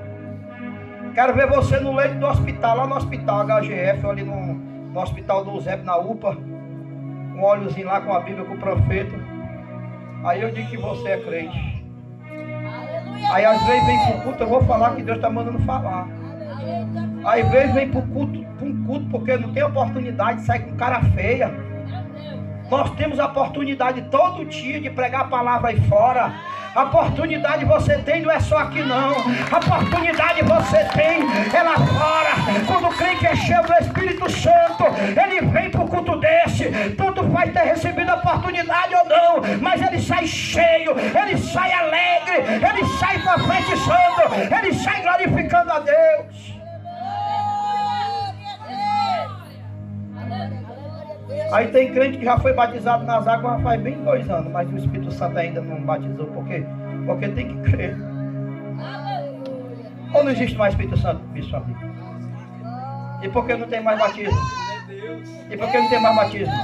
Quero ver você no leito do hospital, lá no hospital HGF, ali no hospital do Eusébio, na UPA, com um óleozinho lá, com a Bíblia, com o profeta. Aí eu digo que você é crente. Aí às vezes vem para o culto, eu vou falar que Deus está mandando falar. Aí às vezes vem para um culto porque não tem oportunidade de sair com cara feia. Nós temos a oportunidade todo dia de pregar a palavra aí fora. A oportunidade você tem, não é só aqui não. A oportunidade você tem é lá fora. Quando o crente é cheio do Espírito Santo, ele vem para o culto desse. Tanto faz ter recebido a oportunidade ou não, mas ele sai cheio, ele sai alegre, ele sai profetizando, ele sai glorificando a Deus. Aí tem crente que já foi batizado nas águas faz bem 2 anos, mas o Espírito Santo ainda não batizou. Por quê? Porque tem que crer. Ou não existe mais Espírito Santo, bispo amigo? E por que não tem mais batismo? E por que não tem mais batismo?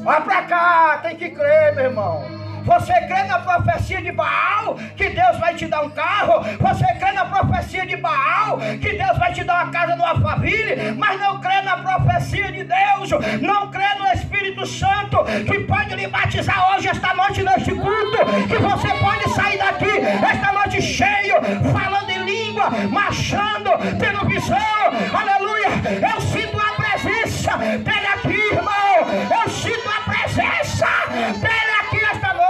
Vai pra cá, tem que crer, meu irmão. Você crê na profecia de Baal, que Deus vai te dar um carro? Você crê na profecia de Baal, que Deus vai te dar uma casa no Alphaville? Mas não crê na profecia de Deus, não crê no Espírito Santo, que pode lhe batizar hoje, esta noite, neste culto, que você pode sair daqui, esta noite cheio, falando em língua, marchando, tendo visão, aleluia. Eu sinto a presença dele aqui, irmão, eu sinto a presença dele aqui esta noite.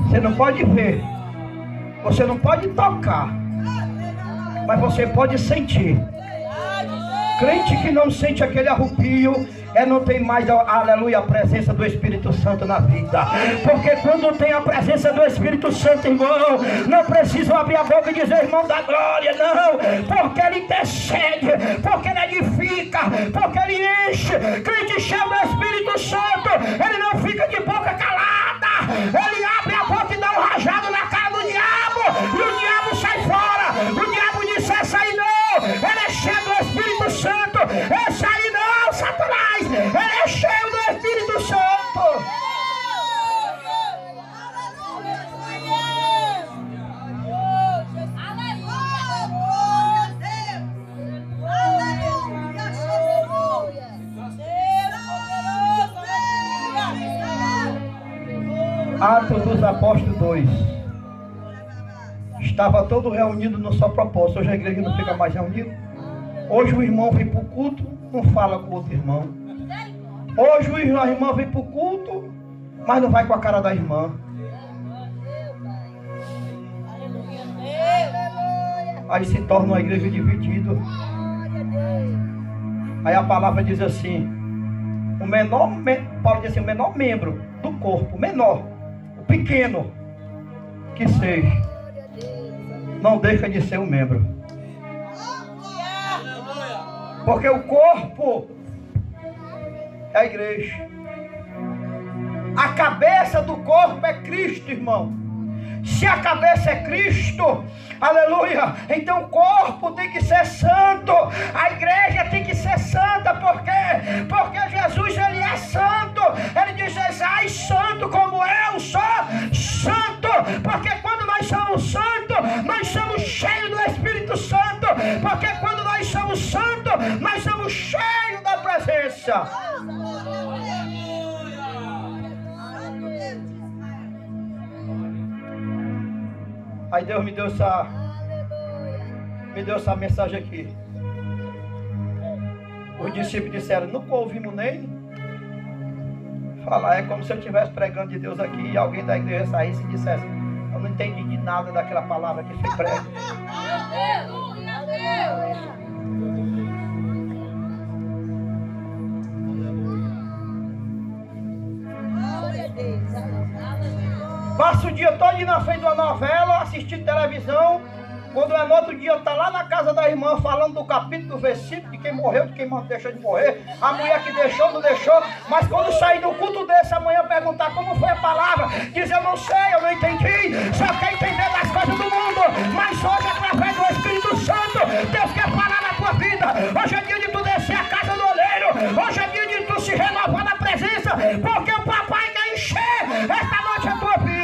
Você não pode ver, você não pode tocar, mas você pode sentir. Crente que não sente aquele arrepio, não tem mais, aleluia, a presença do Espírito Santo na vida. Porque quando tem a presença do Espírito Santo, irmão, não precisa abrir a boca e dizer irmão da glória, não. Porque ele intercede, porque ele edifica, porque ele enche. Crente chama o Espírito Santo, ele não fica de boca calada, ele abre a boca e dá um rajado na cara do diabo, e o diabo sai fora. O diabo diz, essa aí não, ele é cheio do Espírito Santo, essa aí não, Satanás, ele é cheio do Espírito Santo. Atos dos Apóstolos 2. Estava todo reunido no só propósito. Hoje a igreja não fica mais reunida. Hoje o irmão vem para o culto, não fala com o outro irmão. Hoje o irmão vem para o culto, mas não vai com a cara da irmã. Aí se torna uma igreja dividida. Aí a palavra diz assim: o menor, Paulo diz assim, o menor membro do corpo, o menor, o pequeno que seja, não deixa de ser um membro. Porque o corpo é a igreja. A cabeça do corpo é Cristo, irmão. Se a cabeça é Cristo, aleluia, então o corpo tem que ser santo, a igreja tem que ser santa. Por quê? Porque Jesus, ele é santo. Ele diz, ai, santo como eu sou santo. Porque quando nós somos santos, nós somos cheios do Espírito Santo. Porque quando nós somos santos, nós somos cheios da presença. Aí Deus me deu essa mensagem aqui. Os discípulos disseram, nunca ouvimos nem falar. É como se eu estivesse pregando de Deus aqui e alguém da igreja saísse e dissesse, eu não entendi de nada daquela palavra que você prega. Passa o dia todo na frente de uma novela, assistindo televisão. Quando é no outro dia, está lá na casa da irmã falando do capítulo, do versículo, de quem morreu, de quem deixou de morrer, a mulher que deixou, não deixou. Mas quando sair do culto desse amanhã, perguntar como foi a palavra, diz, eu não sei, eu não entendi, só quer entender das coisas do mundo. Mas hoje, através do Espírito Santo, Deus quer falar na tua vida. Hoje é dia de tu descer a casa do oleiro, hoje é dia de tu se renovar na presença, porque o papai quer encher esta noite a tua vida.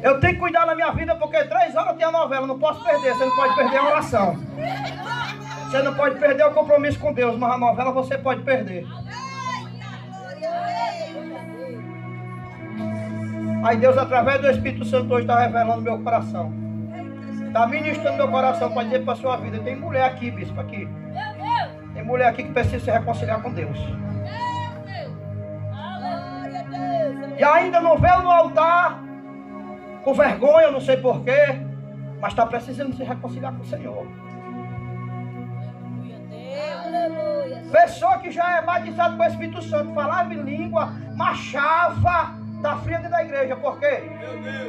Eu tenho que cuidar da minha vida, porque 3 horas tem a novela, não posso perder. Você não pode perder a oração, você não pode perder o compromisso com Deus, mas a novela você pode perder. Aí Deus, através do Espírito Santo, hoje está revelando meu coração, está ministrando meu coração para dizer para a sua vida. Tem mulher aqui, bispo, aqui. Tem mulher aqui que precisa se reconciliar com Deus. E ainda não veio no altar, com vergonha, eu não sei porquê, mas está precisando se reconciliar com o Senhor. Pessoa que já é batizada com o Espírito Santo, falava em língua, marchava, Está fria dentro da igreja. Por quê?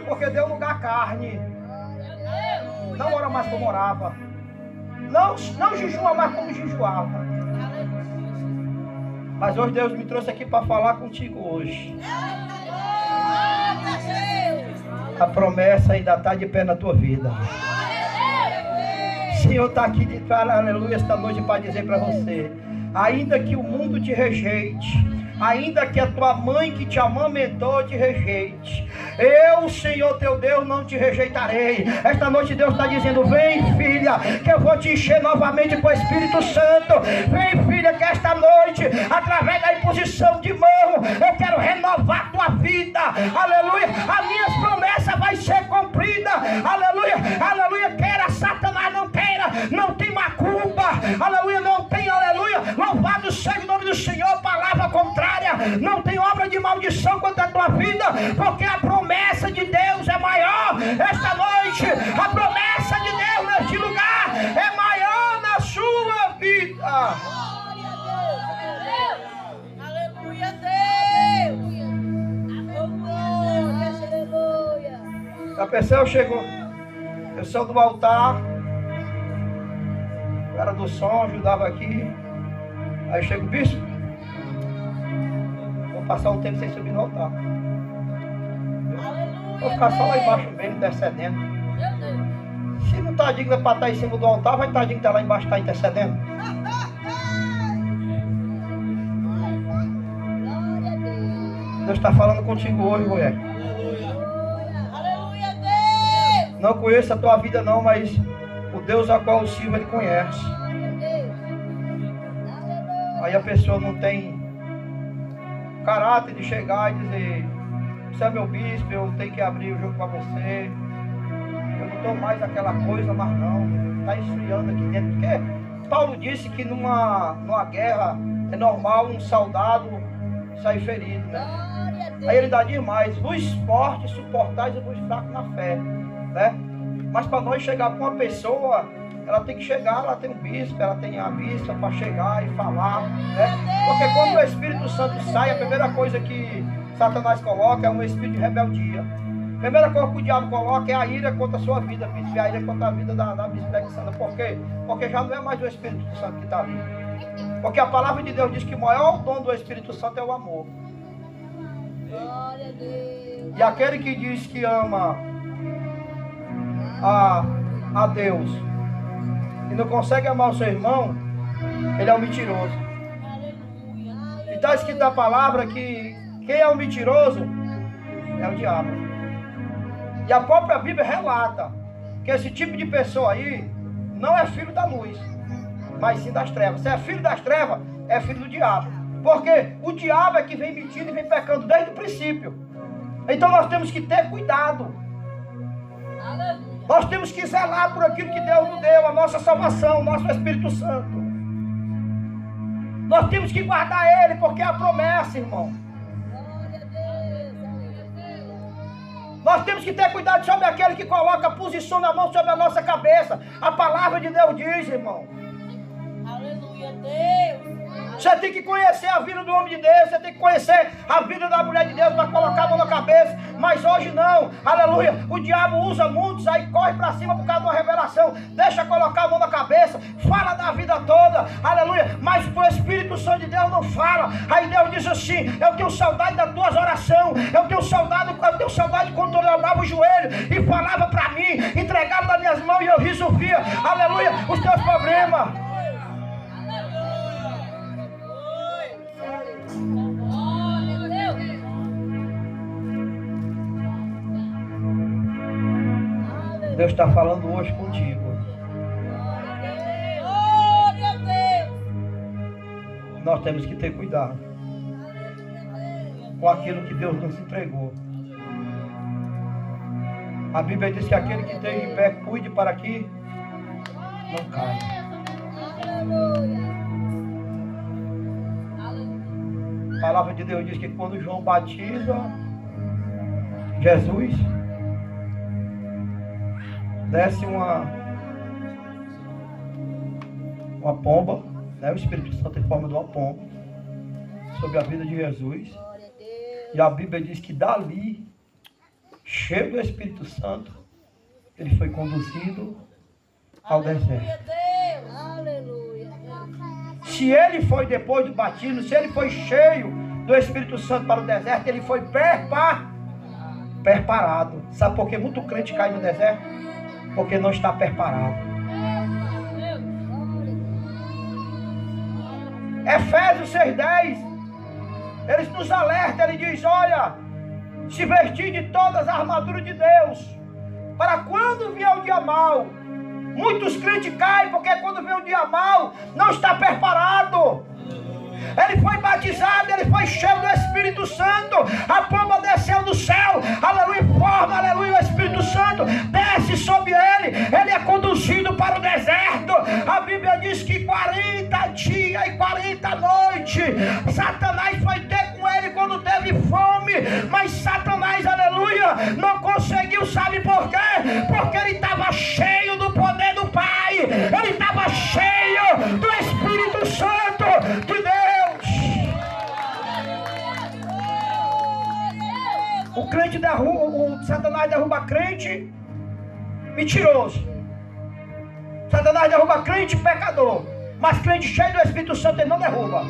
Porque deu lugar à carne. Não ora mais como orava. Não jejua mais como jejuava. Mas hoje Deus me trouxe aqui para falar contigo hoje. A promessa ainda está de pé na tua vida. O Senhor está aqui de falar, aleluia, esta noite para dizer para você: ainda que o mundo te rejeite, ainda que a tua mãe que te amamentou te rejeite, eu, Senhor teu Deus, não te rejeitarei. Esta noite Deus está dizendo: vem, filha, que eu vou te encher novamente com o Espírito Santo. Vem, filha, que esta noite, através da imposição de mão, eu quero renovar tua vida. Aleluia. As minhas promessas vai ser cumprida. Aleluia. Aleluia. Queira Satanás, não queira, não tem macumba. Aleluia. Não tem, aleluia. Louvado seja o nome do Senhor. Palavra contrária. Não tem obra de maldição contra a tua vida, porque a promessa de Deus é maior. Esta noite, a promessa de Deus neste lugar é maior na sua vida. Aleluia, Deus. Aleluia. A pessoa chegou, eu sou do altar, eu era do som, ajudava aqui. Aí chega o bispo, vou passar um tempo sem subir no altar. Vou ficar só lá embaixo mesmo, intercedendo. Se não está digno para estar em cima do altar, vai estar digno de estar lá embaixo, estar intercedendo. Deus está falando contigo hoje, mulher. Aleluia, Deus. Não conheço a tua vida não, mas o Deus a qual eu sirvo, Ele conhece. Aí a pessoa não tem caráter de chegar e dizer: você é meu bispo, eu tenho que abrir o jogo para você. Eu não estou mais aquela coisa, mas não. Está esfriando aqui dentro. Porque Paulo disse que numa guerra é normal um soldado sair ferido, né? Aí ele dá demais: vos fortes, suportais e vos fracos na fé, né? Mas para nós chegar com uma pessoa, ela tem que chegar, ela tem um bispo, ela tem a bispa para chegar e falar, né? Porque quando o Espírito Santo sai, a primeira coisa que Satanás coloca é um espírito de rebeldia. A primeira coisa que o diabo coloca é a ira contra a sua vida, bispo, e a ira contra a vida da bispa Alexandra. Por quê? Porque já não é mais o Espírito Santo que está ali. Porque a palavra de Deus diz que o maior dom do Espírito Santo é o amor. Glória a Deus. E aquele que diz que ama a Deus e não consegue amar o seu irmão, ele é um mentiroso. E está escrito na palavra que quem é um mentiroso é o diabo. E a própria Bíblia relata que esse tipo de pessoa aí não é filho da luz, mas sim das trevas. Se é filho das trevas, é filho do diabo. Porque o diabo é que vem mentindo e vem pecando desde o princípio. Então nós temos que ter cuidado. Nós temos que zelar por aquilo que Deus nos deu, a nossa salvação, o nosso Espírito Santo. Nós temos que guardar Ele, porque é a promessa, irmão. Nós temos que ter cuidado sobre aquele que coloca a posição na mão sobre a nossa cabeça. A palavra de Deus diz, irmão. Aleluia, Deus. Você tem que conhecer a vida do homem de Deus, você tem que conhecer a vida da mulher de Deus para colocar a mão na cabeça. Mas hoje não, aleluia. O diabo usa muitos, aí corre para cima por causa de uma revelação. Deixa colocar a mão na cabeça, fala da vida toda, aleluia. Mas o Espírito Santo de Deus não fala. Aí Deus diz assim: eu tenho saudade das tuas orações, eu tenho saudade quando eu dobrava o joelho e falava para mim, entregava nas minhas mãos e eu resolvia, aleluia, os teus problemas. Deus está falando hoje contigo. Glória a Deus. Nós temos que ter cuidado com aquilo que Deus nos entregou. A Bíblia diz que aquele que esteja em pé, cuide para que não caia. A palavra de Deus diz que quando João batiza Jesus, desce uma pomba, né? O Espírito Santo em forma de uma pomba sobre a vida de Jesus. E a Bíblia diz que dali, cheio do Espírito Santo, ele foi conduzido ao deserto. Deus. Aleluia. Se ele foi depois do batismo, se ele foi cheio do Espírito Santo para o deserto, ele foi preparado. Sabe por que muito crente cai no deserto? Porque não está preparado. Efésios 6,10, ele nos alerta, ele diz, olha, se vestir de todas as armaduras de Deus, para quando vier o dia mau. Muitos crentes caem porque quando vem o dia mau, não está preparado. Ele foi batizado, ele foi cheio do Espírito Santo, a pomba desceu do céu, aleluia, forma, aleluia, o Espírito Santo desce sobre ele, ele é conduzido para o deserto. A Bíblia diz que 40 dias e 40 noites, Satanás foi ter com ele quando teve fome, mas Satanás, aleluia, não conseguiu, sabe por quê? Porque ele estava cheio do poder do Pai, ele estava cheio do Espírito Santo de Deus. O crente o Satanás derruba crente mentiroso. Satanás derruba crente pecador. Mas crente cheio do Espírito Santo ele não derruba.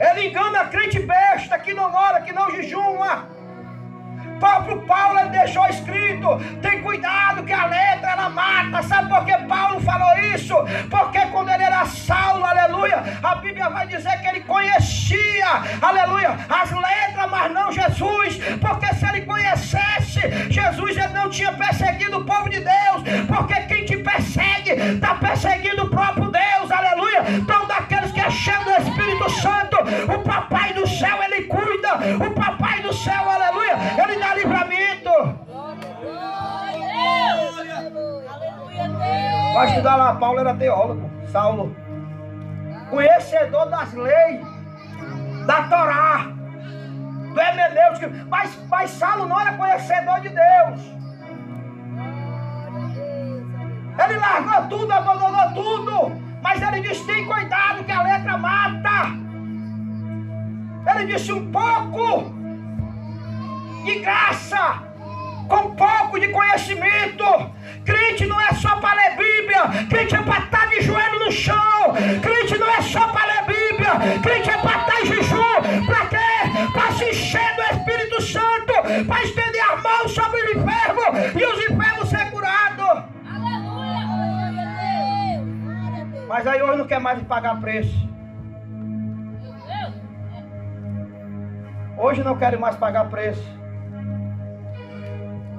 Ele engana crente besta que não ora, que não jejuma. O próprio Paulo ele deixou escrito, tem cuidado que a letra ela mata. Sabe por que Paulo falou isso? Porque quando ele era Saulo, aleluia, a Bíblia vai dizer que ele conhecia, aleluia, as letras, mas não Jesus. Porque se ele conhecesse Jesus, ele não tinha perseguido o povo de Deus. Porque quem te persegue, está perseguindo o próprio Deus, aleluia. Então daqueles que é cheio do Espírito Santo, o papai do céu ele cuida, o papai do céu, aleluia, ele dá livramento. Vai estudar lá, Paulo era teólogo, Saulo, conhecedor das leis, da Torá, do hermenêutico, mas Saulo não era conhecedor de Deus. Ele largou tudo, abandonou tudo, mas ele disse, tem cuidado que a letra mata. Ele disse, um pouco de graça, com pouco de conhecimento. Crente não é só para ler Bíblia, crente é para estar de joelho no chão. Crente não é só para ler Bíblia, crente é para estar em jejum. Para quê? Para se encher do Espírito Santo, para estender a mão sobre o enfermo e os enfermos ser curados. Mas aí hoje não quer mais pagar preço. Hoje não querem mais pagar preço.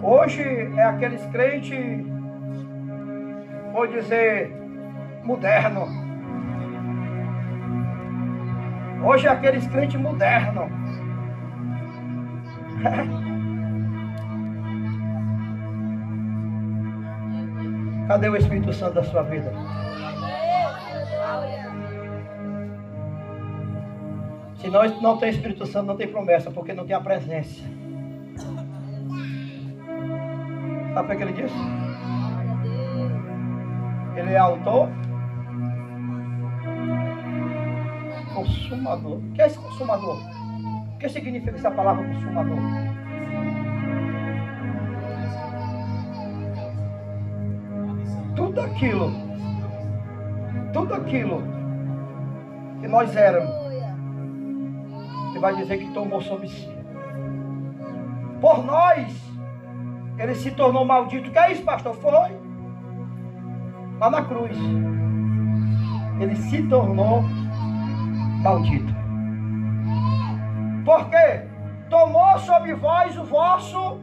Hoje é aqueles crentes, vou dizer, moderno. Hoje é aqueles crentes modernos. Cadê o Espírito Santo da sua vida? Se nós não tem Espírito Santo, não tem promessa, porque não tem a presença. Sabe o que ele disse? Ele é autor, consumador. O que é esse consumador? O que significa essa palavra consumador? Tudo aquilo que nós éramos, ele vai dizer que tomou sobre si. Por nós, ele se tornou maldito. O que é isso, pastor? Foi lá na cruz. Ele se tornou maldito. Por quê? Tomou sobre vós o vosso.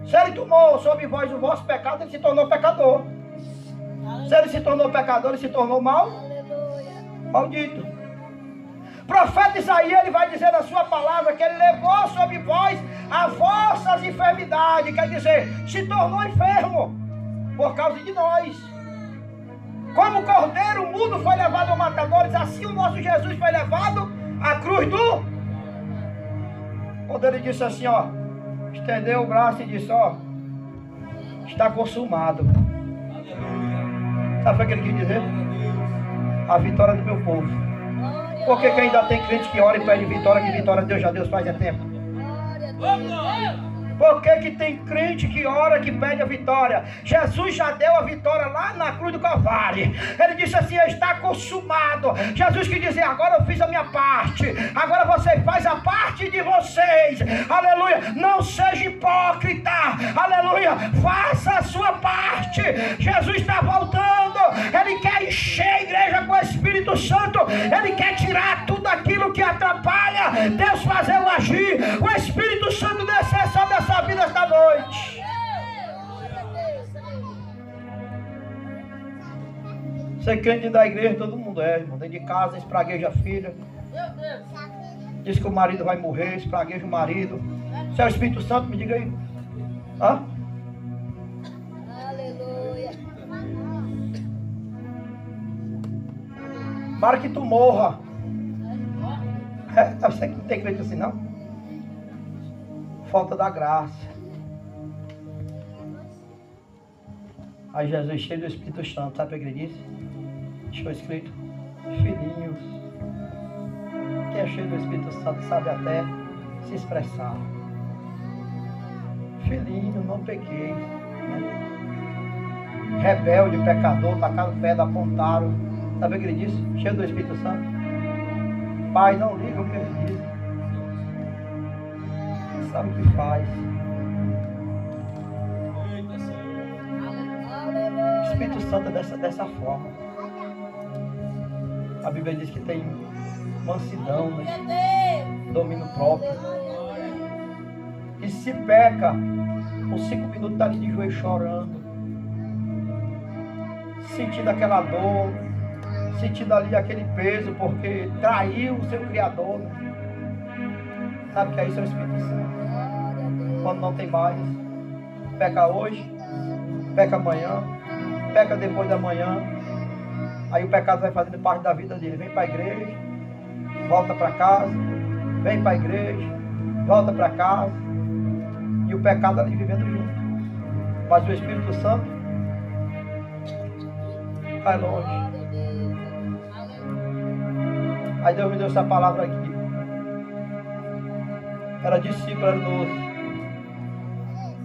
Se ele tomou sobre vós o vosso pecado, ele se tornou pecador. Se ele se tornou pecador, ele se tornou maldito. Profeta Isaías, ele vai dizer na sua palavra que ele levou sobre vós as vossas enfermidades, quer dizer, se tornou enfermo por causa de nós. Como o cordeiro mudo foi levado ao matadores, assim o nosso Jesus foi levado à cruz do... Quando ele disse assim, ó, estendeu o braço e disse, ó, está consumado. Sabe o que ele quis dizer? a vitória do meu povo. Por que ainda tem crente que ora e pede vitória, que vitória Deus já Deus faz é tempo? Por que tem crente que ora, que pede a vitória? Jesus já deu a vitória lá na cruz do Calvário. Ele disse assim, está consumado. Jesus quis dizer, agora eu fiz a minha parte. Agora você faz a parte de vocês. Aleluia. Não seja hipócrita. Aleluia. Faça a sua parte. Jesus está voltando. Ele quer encher a igreja com o Espírito Santo. Ele quer tirar tudo aquilo que atrapalha Deus fazer o agir. O Espírito Santo descer sobre essa vida esta noite. Ser crente da igreja todo mundo é, irmão. Dentro de casa espragueja a filha. Diz que o marido vai morrer, espragueja o marido. Se é o Espírito Santo, me diga aí. Hã? Aleluia. Para que tu morra. Você que não tem crente assim não? Falta da graça. Aí Jesus cheio do Espírito Santo, sabe o que ele disse? Deixou escrito, filhinhos. Quem é cheio do Espírito Santo sabe até se expressar. Filhinho, não pequei. Né? Rebelde, pecador, tacaram o pé, apontaram. Sabe o que ele disse? Cheio do Espírito Santo. Pai, não liga o que ele diz. Sabe o que faz. O Espírito Santo é dessa forma. A Bíblia diz que tem mansidão, né? Domínio próprio. E se peca, com 5 minutos está ali de joelho chorando, sentindo aquela dor, sentindo ali aquele peso, porque traiu o seu Criador. Né? Sabe o que é isso? É o Espírito Santo. Quando não tem mais, peca hoje, peca amanhã, peca depois da manhã. Aí o pecado vai fazendo parte da vida dele. Vem para a igreja, volta para casa, vem para a igreja, volta para casa. E o pecado ali vivendo junto. Mas o Espírito Santo vai longe. Aí Deus me deu essa palavra aqui. Era discípulo, era doce.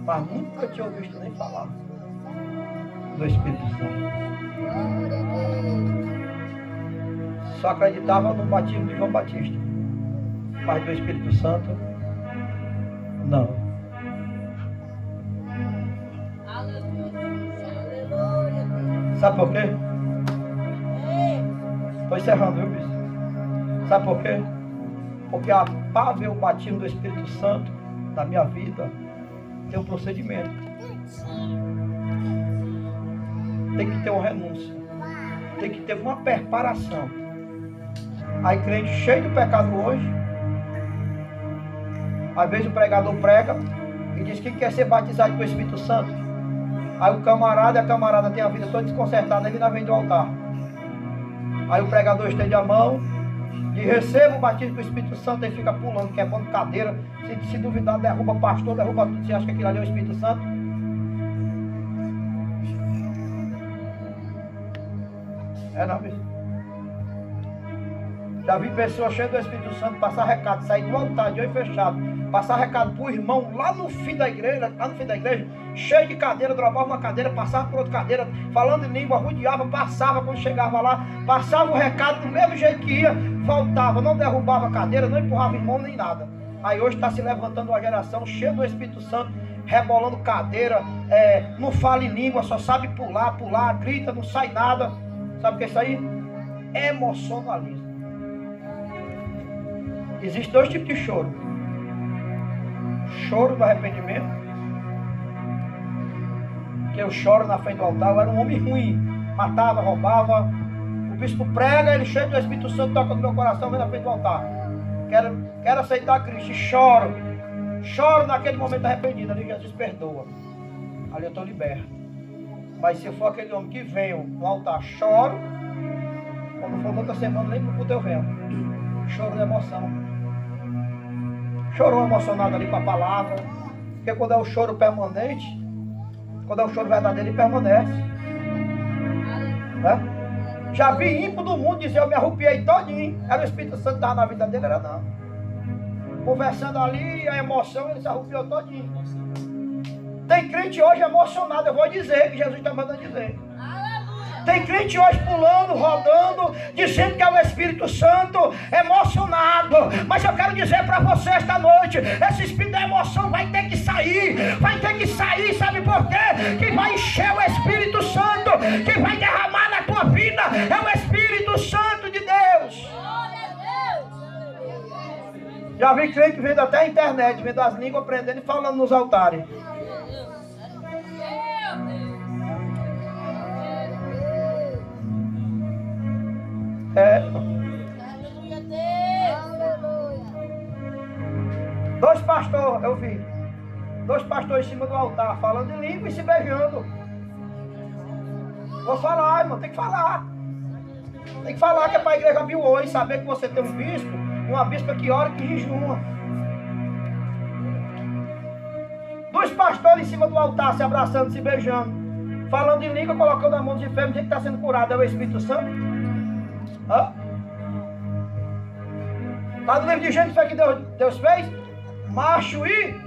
Mas nunca tinha ouvido nem falar do Espírito Santo. Só acreditava no batismo de João Batista. Mas do Espírito Santo, não. Sabe por quê? Estou encerrando, viu, bispo? Sabe por quê? Porque para ver o batismo do Espírito Santo na minha vida, tem um procedimento. Tem que ter uma renúncia. Tem que ter uma preparação. Aí crente cheio de pecado hoje. Às vezes o pregador prega e diz que quer ser batizado com o Espírito Santo. Aí o camarada e a camarada tem a vida toda desconcertada, ele não vem do altar. Aí o pregador estende a mão e receba o batismo com o Espírito Santo e fica pulando, quebrando cadeira. Se duvidar, derruba pastor, derruba tudo. Você acha que aquilo ali é o Espírito Santo? É não, bicho. Já vi pessoas cheias do Espírito Santo passar recado, sair do altar de olho fechado, passar recado pro irmão lá no fim da igreja, cheio de cadeira, dropava uma cadeira, passava por outra cadeira, falando em língua, rodeava, passava, quando chegava lá, passava o recado do mesmo jeito que ia, voltava, não derrubava a cadeira, não empurrava irmão nem nada. Aí hoje está se levantando uma geração cheia do Espírito Santo, rebolando cadeira, não fala em língua, só sabe pular, grita, não sai nada. Sabe o que é isso aí? Emocionalismo. Existem 2 tipos de choro. Choro do arrependimento. Que eu choro na frente do altar. Eu era um homem ruim. Matava, roubava. O bispo prega, ele cheio do Espírito Santo, toca no meu coração, vem na frente do altar. Quero aceitar Cristo. E choro. Choro naquele momento arrependido. Ali Jesus perdoa. Ali eu estou liberto. Mas se eu for aquele homem que venho no altar, choro. Quando for outra semana, nem pro culto eu venho. Choro de emoção. Chorou emocionado ali com a palavra. Porque quando é o choro permanente, quando é o choro verdadeiro, ele permanece. Né? Já vi ímpio do mundo dizer, eu me arrupiei todinho. Era o Espírito Santo que estava na vida dele, era não. Conversando ali, a emoção, ele se arrupiou todinho. Tem crente hoje emocionado, eu vou dizer, que Jesus está mandando dizer. Tem crente hoje pulando, rodando, dizendo que é o Espírito Santo, emocionado. Mas eu quero dizer para você esta noite, esse espírito da emoção vai ter que sair. Vai ter que sair, sabe por quê? Quem vai encher o Espírito Santo, quem vai derramar na tua vida, é o Espírito Santo de Deus. Já vi crente vendo até a internet, vendo as línguas, aprendendo e falando nos altares. Dois pastores, eu vi. Dois pastores em cima do altar, falando em língua e se beijando. Vou falar, irmão, tem que falar. Tem que falar que é para a igreja vir hoje, saber que você tem um bispo, uma bispa que ora e que jejuma. Dois pastores em cima do altar, se abraçando, se beijando, falando em língua, colocando a mão de enfermo, dizendo que está sendo curado. É o Espírito Santo? Hã? Lá no livro de Gênesis foi que Deus fez macho e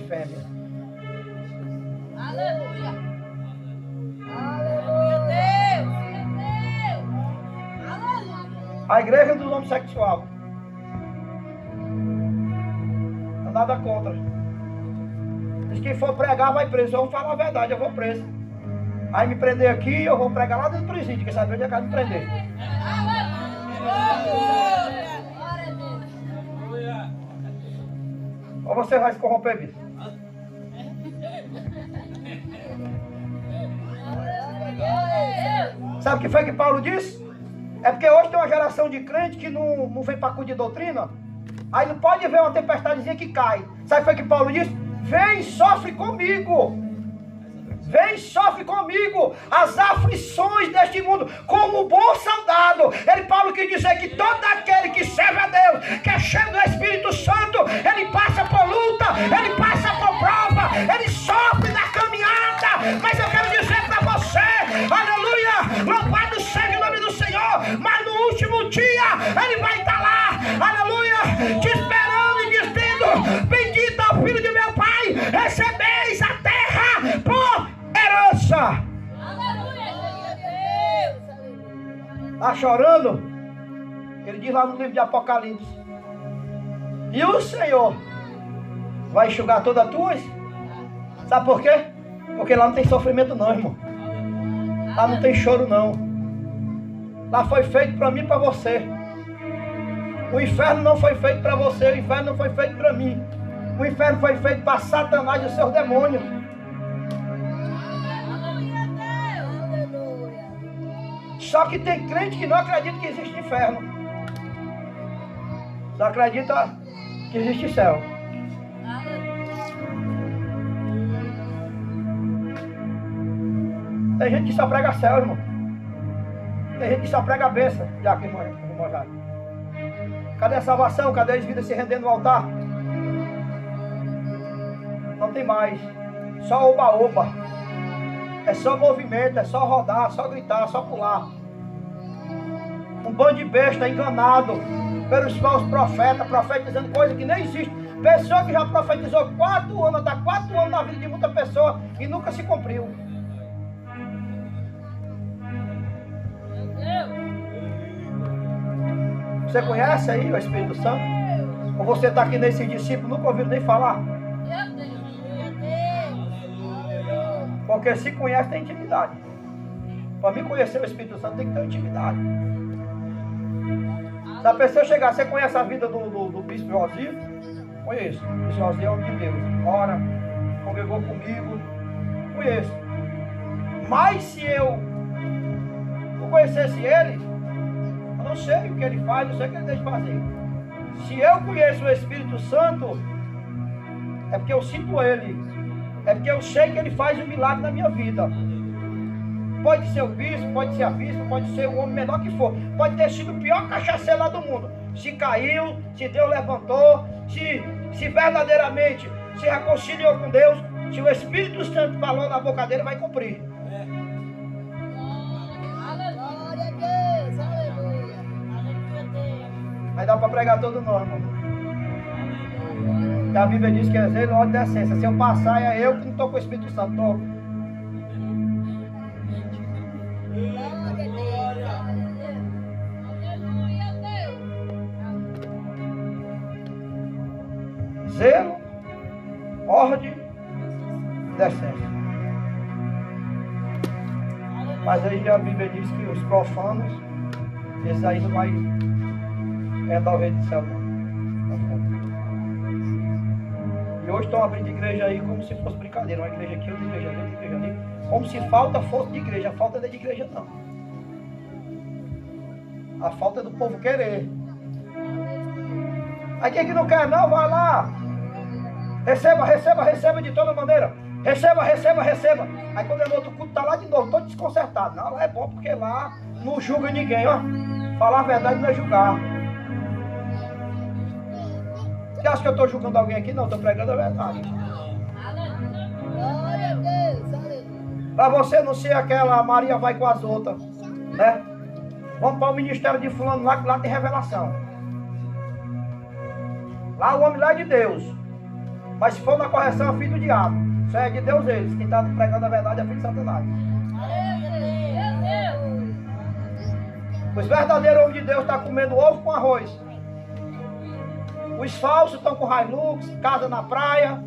fêmea. Aleluia. Aleluia, Deus. Aleluia. A igreja dos homossexuais. Não nada contra. Diz que quem for pregar vai preso. Eu vou falar a verdade, eu vou preso. Aí me prender aqui, eu vou pregar lá dentro do presídio, que sabe onde é que vai me prender. Ou você vai se corromper, bicho? Sabe o que foi que Paulo disse? É porque hoje tem uma geração de crente que não vem para cuidar de doutrina. Aí não pode ver uma tempestadezinha que cai. Sabe o que foi que Paulo disse? Vem e sofre comigo. Vem e sofre comigo as aflições deste mundo, como um bom soldado. Paulo quis dizer que todo aquele que serve a Deus, que é cheio do Espírito Santo, ele passa por luta, ele passa por prova, ele sofre na caminhada. Mas eu quero dizer para você, aleluia, louvado seja o nome do Senhor, mas no último dia ele vai estar lá, aleluia, te esperando e dizendo: bendito é o Filho de meu Pai, recebeis a terra por herança. Está chorando? Ele diz lá no livro de Apocalipse: e o Senhor vai enxugar todas as tuas? Sabe por quê? Porque lá não tem sofrimento não, irmão. Lá não tem choro não. Lá foi feito para mim e para você. O inferno não foi feito para você, o inferno não foi feito para mim. O inferno foi feito para Satanás e os seus demônios. Só que tem crente que não acredita que existe inferno. Só acredita que existe céu. Tem gente que só prega céu, irmão. Tem gente que só prega a bênção. Já que irmão já. Cadê a salvação? Cadê as vidas se rendendo no altar? Não tem mais. Só oba-oba. É só movimento, é só rodar, só gritar, só pular. Um bando de besta enganado pelos falsos profetas, profetizando coisa que nem existe. Pessoa que já profetizou 4 anos, está 4 anos na vida de muita pessoa e nunca se cumpriu. Você conhece aí o Espírito Santo? Ou você está aqui nesse discípulo, nunca ouviu nem falar? Porque se conhece, tem intimidade. Para mim conhecer o Espírito Santo, tem que ter intimidade. Se a pessoa chegar, você conhece a vida do bispo Josias? Conheço. O bispo Josias é homem de Deus. Ora, congregou comigo. Conheço. Mas se eu não conhecesse ele, eu não sei o que ele faz, não sei o que ele deixa de fazer. Se eu conheço o Espírito Santo, é porque eu sinto ele. É porque eu sei que ele faz um milagre na minha vida. Pode ser o bispo, pode ser a bispa, pode ser o homem menor que for. Pode ter sido o pior cachaceiro lá do mundo. Se caiu, se Deus levantou, se verdadeiramente se reconciliou com Deus, se o Espírito Santo falou na boca dele, vai cumprir. dar para pregar todo nome. E a Bíblia diz que é zelo, ordem e decência. Se eu passar, é eu que não estou com o Espírito Santo. Tô. Zelo, ordem e decência. Mas aí a Bíblia diz que os profanos, esses aí não vai dar o rei do céu, não. E hoje estão abrindo igreja aí como se fosse brincadeira. Uma igreja aqui, outra igreja ali, outra igreja ali. Como se falta fosse de igreja. A falta não é de igreja, não. A falta é do povo querer. Aí quem que não quer não, vai lá. Receba, receba, receba de toda maneira. Receba, receba, receba. Aí quando é no outro culto, tá lá de novo, todo desconcertado. Não, lá é bom porque lá não julga ninguém, ó. Falar a verdade não é julgar. Você acha que eu estou julgando alguém aqui? Não, estou pregando a verdade. Glória a Deus, aleluia. Para você não ser aquela Maria vai com as outras, né? Vamos para o ministério de fulano lá, que lá tem revelação. Lá o homem lá é de Deus. Mas se for na correção é filho do diabo. Isso é de Deus eles. Quem está pregando a verdade é filho de Satanás. Os verdadeiros homens de Deus estão comendo ovo com arroz. Os falsos estão com Hilux, casa na praia,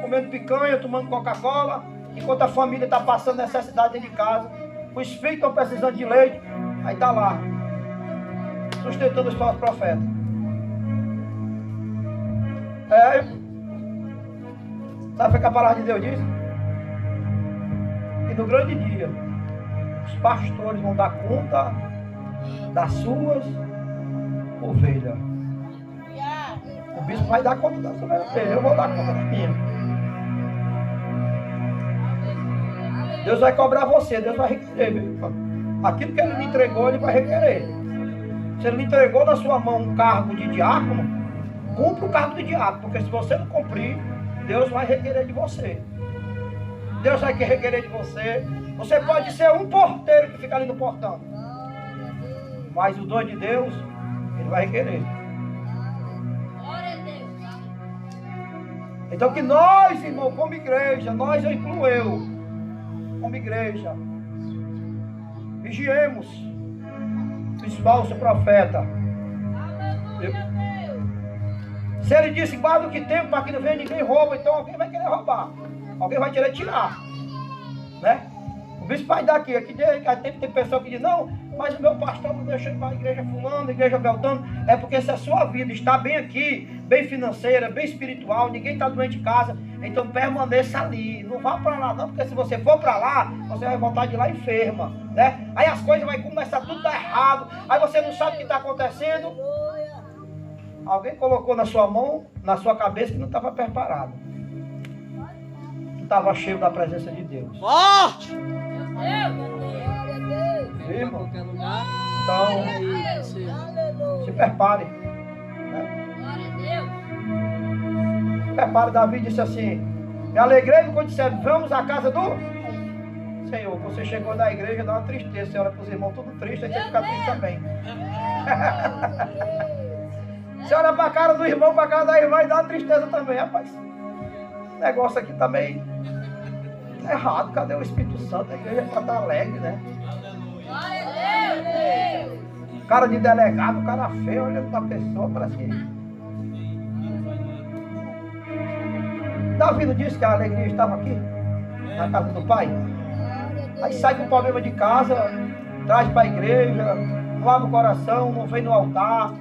comendo picanha, tomando Coca-Cola, enquanto a família está passando necessidade dentro de casa. Os filhos estão precisando de leite, aí está lá, sustentando os falsos profetas. Sabe o que a palavra de Deus diz? Que no grande dia, os pastores vão dar conta das suas ovelhas. O bispo vai dar conta da sua ovelha, eu vou dar conta da minha. Deus vai cobrar você, Deus vai requerer. Aquilo que ele lhe entregou, ele vai requerer. Se ele lhe entregou na sua mão um cargo de diácono, cumpra o cargo de diácono, porque se você não cumprir, Deus vai requerer de você. Deus vai requerer de você. Você pode ser um porteiro que fica ali no portão, mas o dom de Deus, ele vai requerer. Então que nós, irmão, como igreja, nós, eu incluo eu, como igreja, vigiemos os falsos profetas. Se ele disse, guarda o que tem para que não venha ninguém rouba, então alguém vai querer roubar. Alguém vai querer tirar. Né? O bispo vai dar aqui tem pessoa que diz, não, mas o meu pastor não deixa ir para a igreja fulano, a igreja beltano. É porque se a sua vida está bem aqui, bem financeira, bem espiritual, ninguém está doente em casa, então permaneça ali. Não vá para lá não, porque se você for para lá, você vai voltar de lá enferma. Né? Aí as coisas vão começar tudo a dar errado. Aí você não sabe o que está acontecendo. Alguém colocou na sua mão, na sua cabeça, que não estava preparado. Não estava cheio da presença de Deus. Forte! Irmão? Então, se prepare. Né? Se prepare. Davi disse assim, me alegrei quando disseram, vamos à casa do Senhor. Você chegou na igreja, dá uma tristeza. Você olha para os irmãos tudo triste, aí você fica triste também. Você olha para a cara do irmão, para a cara da irmã e dá uma tristeza também, rapaz. O negócio aqui tá meio errado. Cadê o Espírito Santo? A igreja para estar alegre, né? Cara de delegado, cara feio, olhando para a pessoa, parece que... Davi não disse que a alegria estava aqui, na casa do pai? Aí sai com o problema de casa, traz para a igreja, não abre o coração, não vem no altar,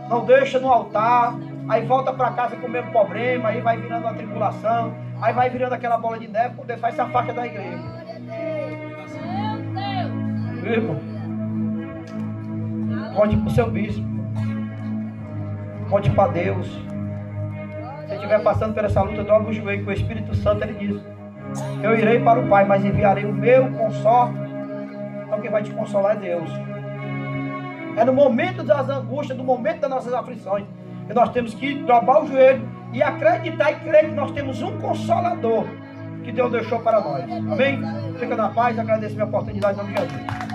não deixa no altar, aí volta para casa com o mesmo problema, aí vai virando uma tribulação, aí vai virando aquela bola de neve, quando ele faz essa faixa da igreja. Irmão, conte para o seu bispo, conte para Deus. Se estiver passando por essa luta, dobra o joelho, que o Espírito Santo, ele diz, eu irei para o Pai, mas enviarei o meu consolo. Então quem vai te consolar é Deus. É no momento das angústias, no momento das nossas aflições, que nós temos que dobrar o joelho e acreditar e crer que nós temos um consolador que Deus deixou para nós. Amém? Fica na paz, agradeço a minha oportunidade em nome de Jesus.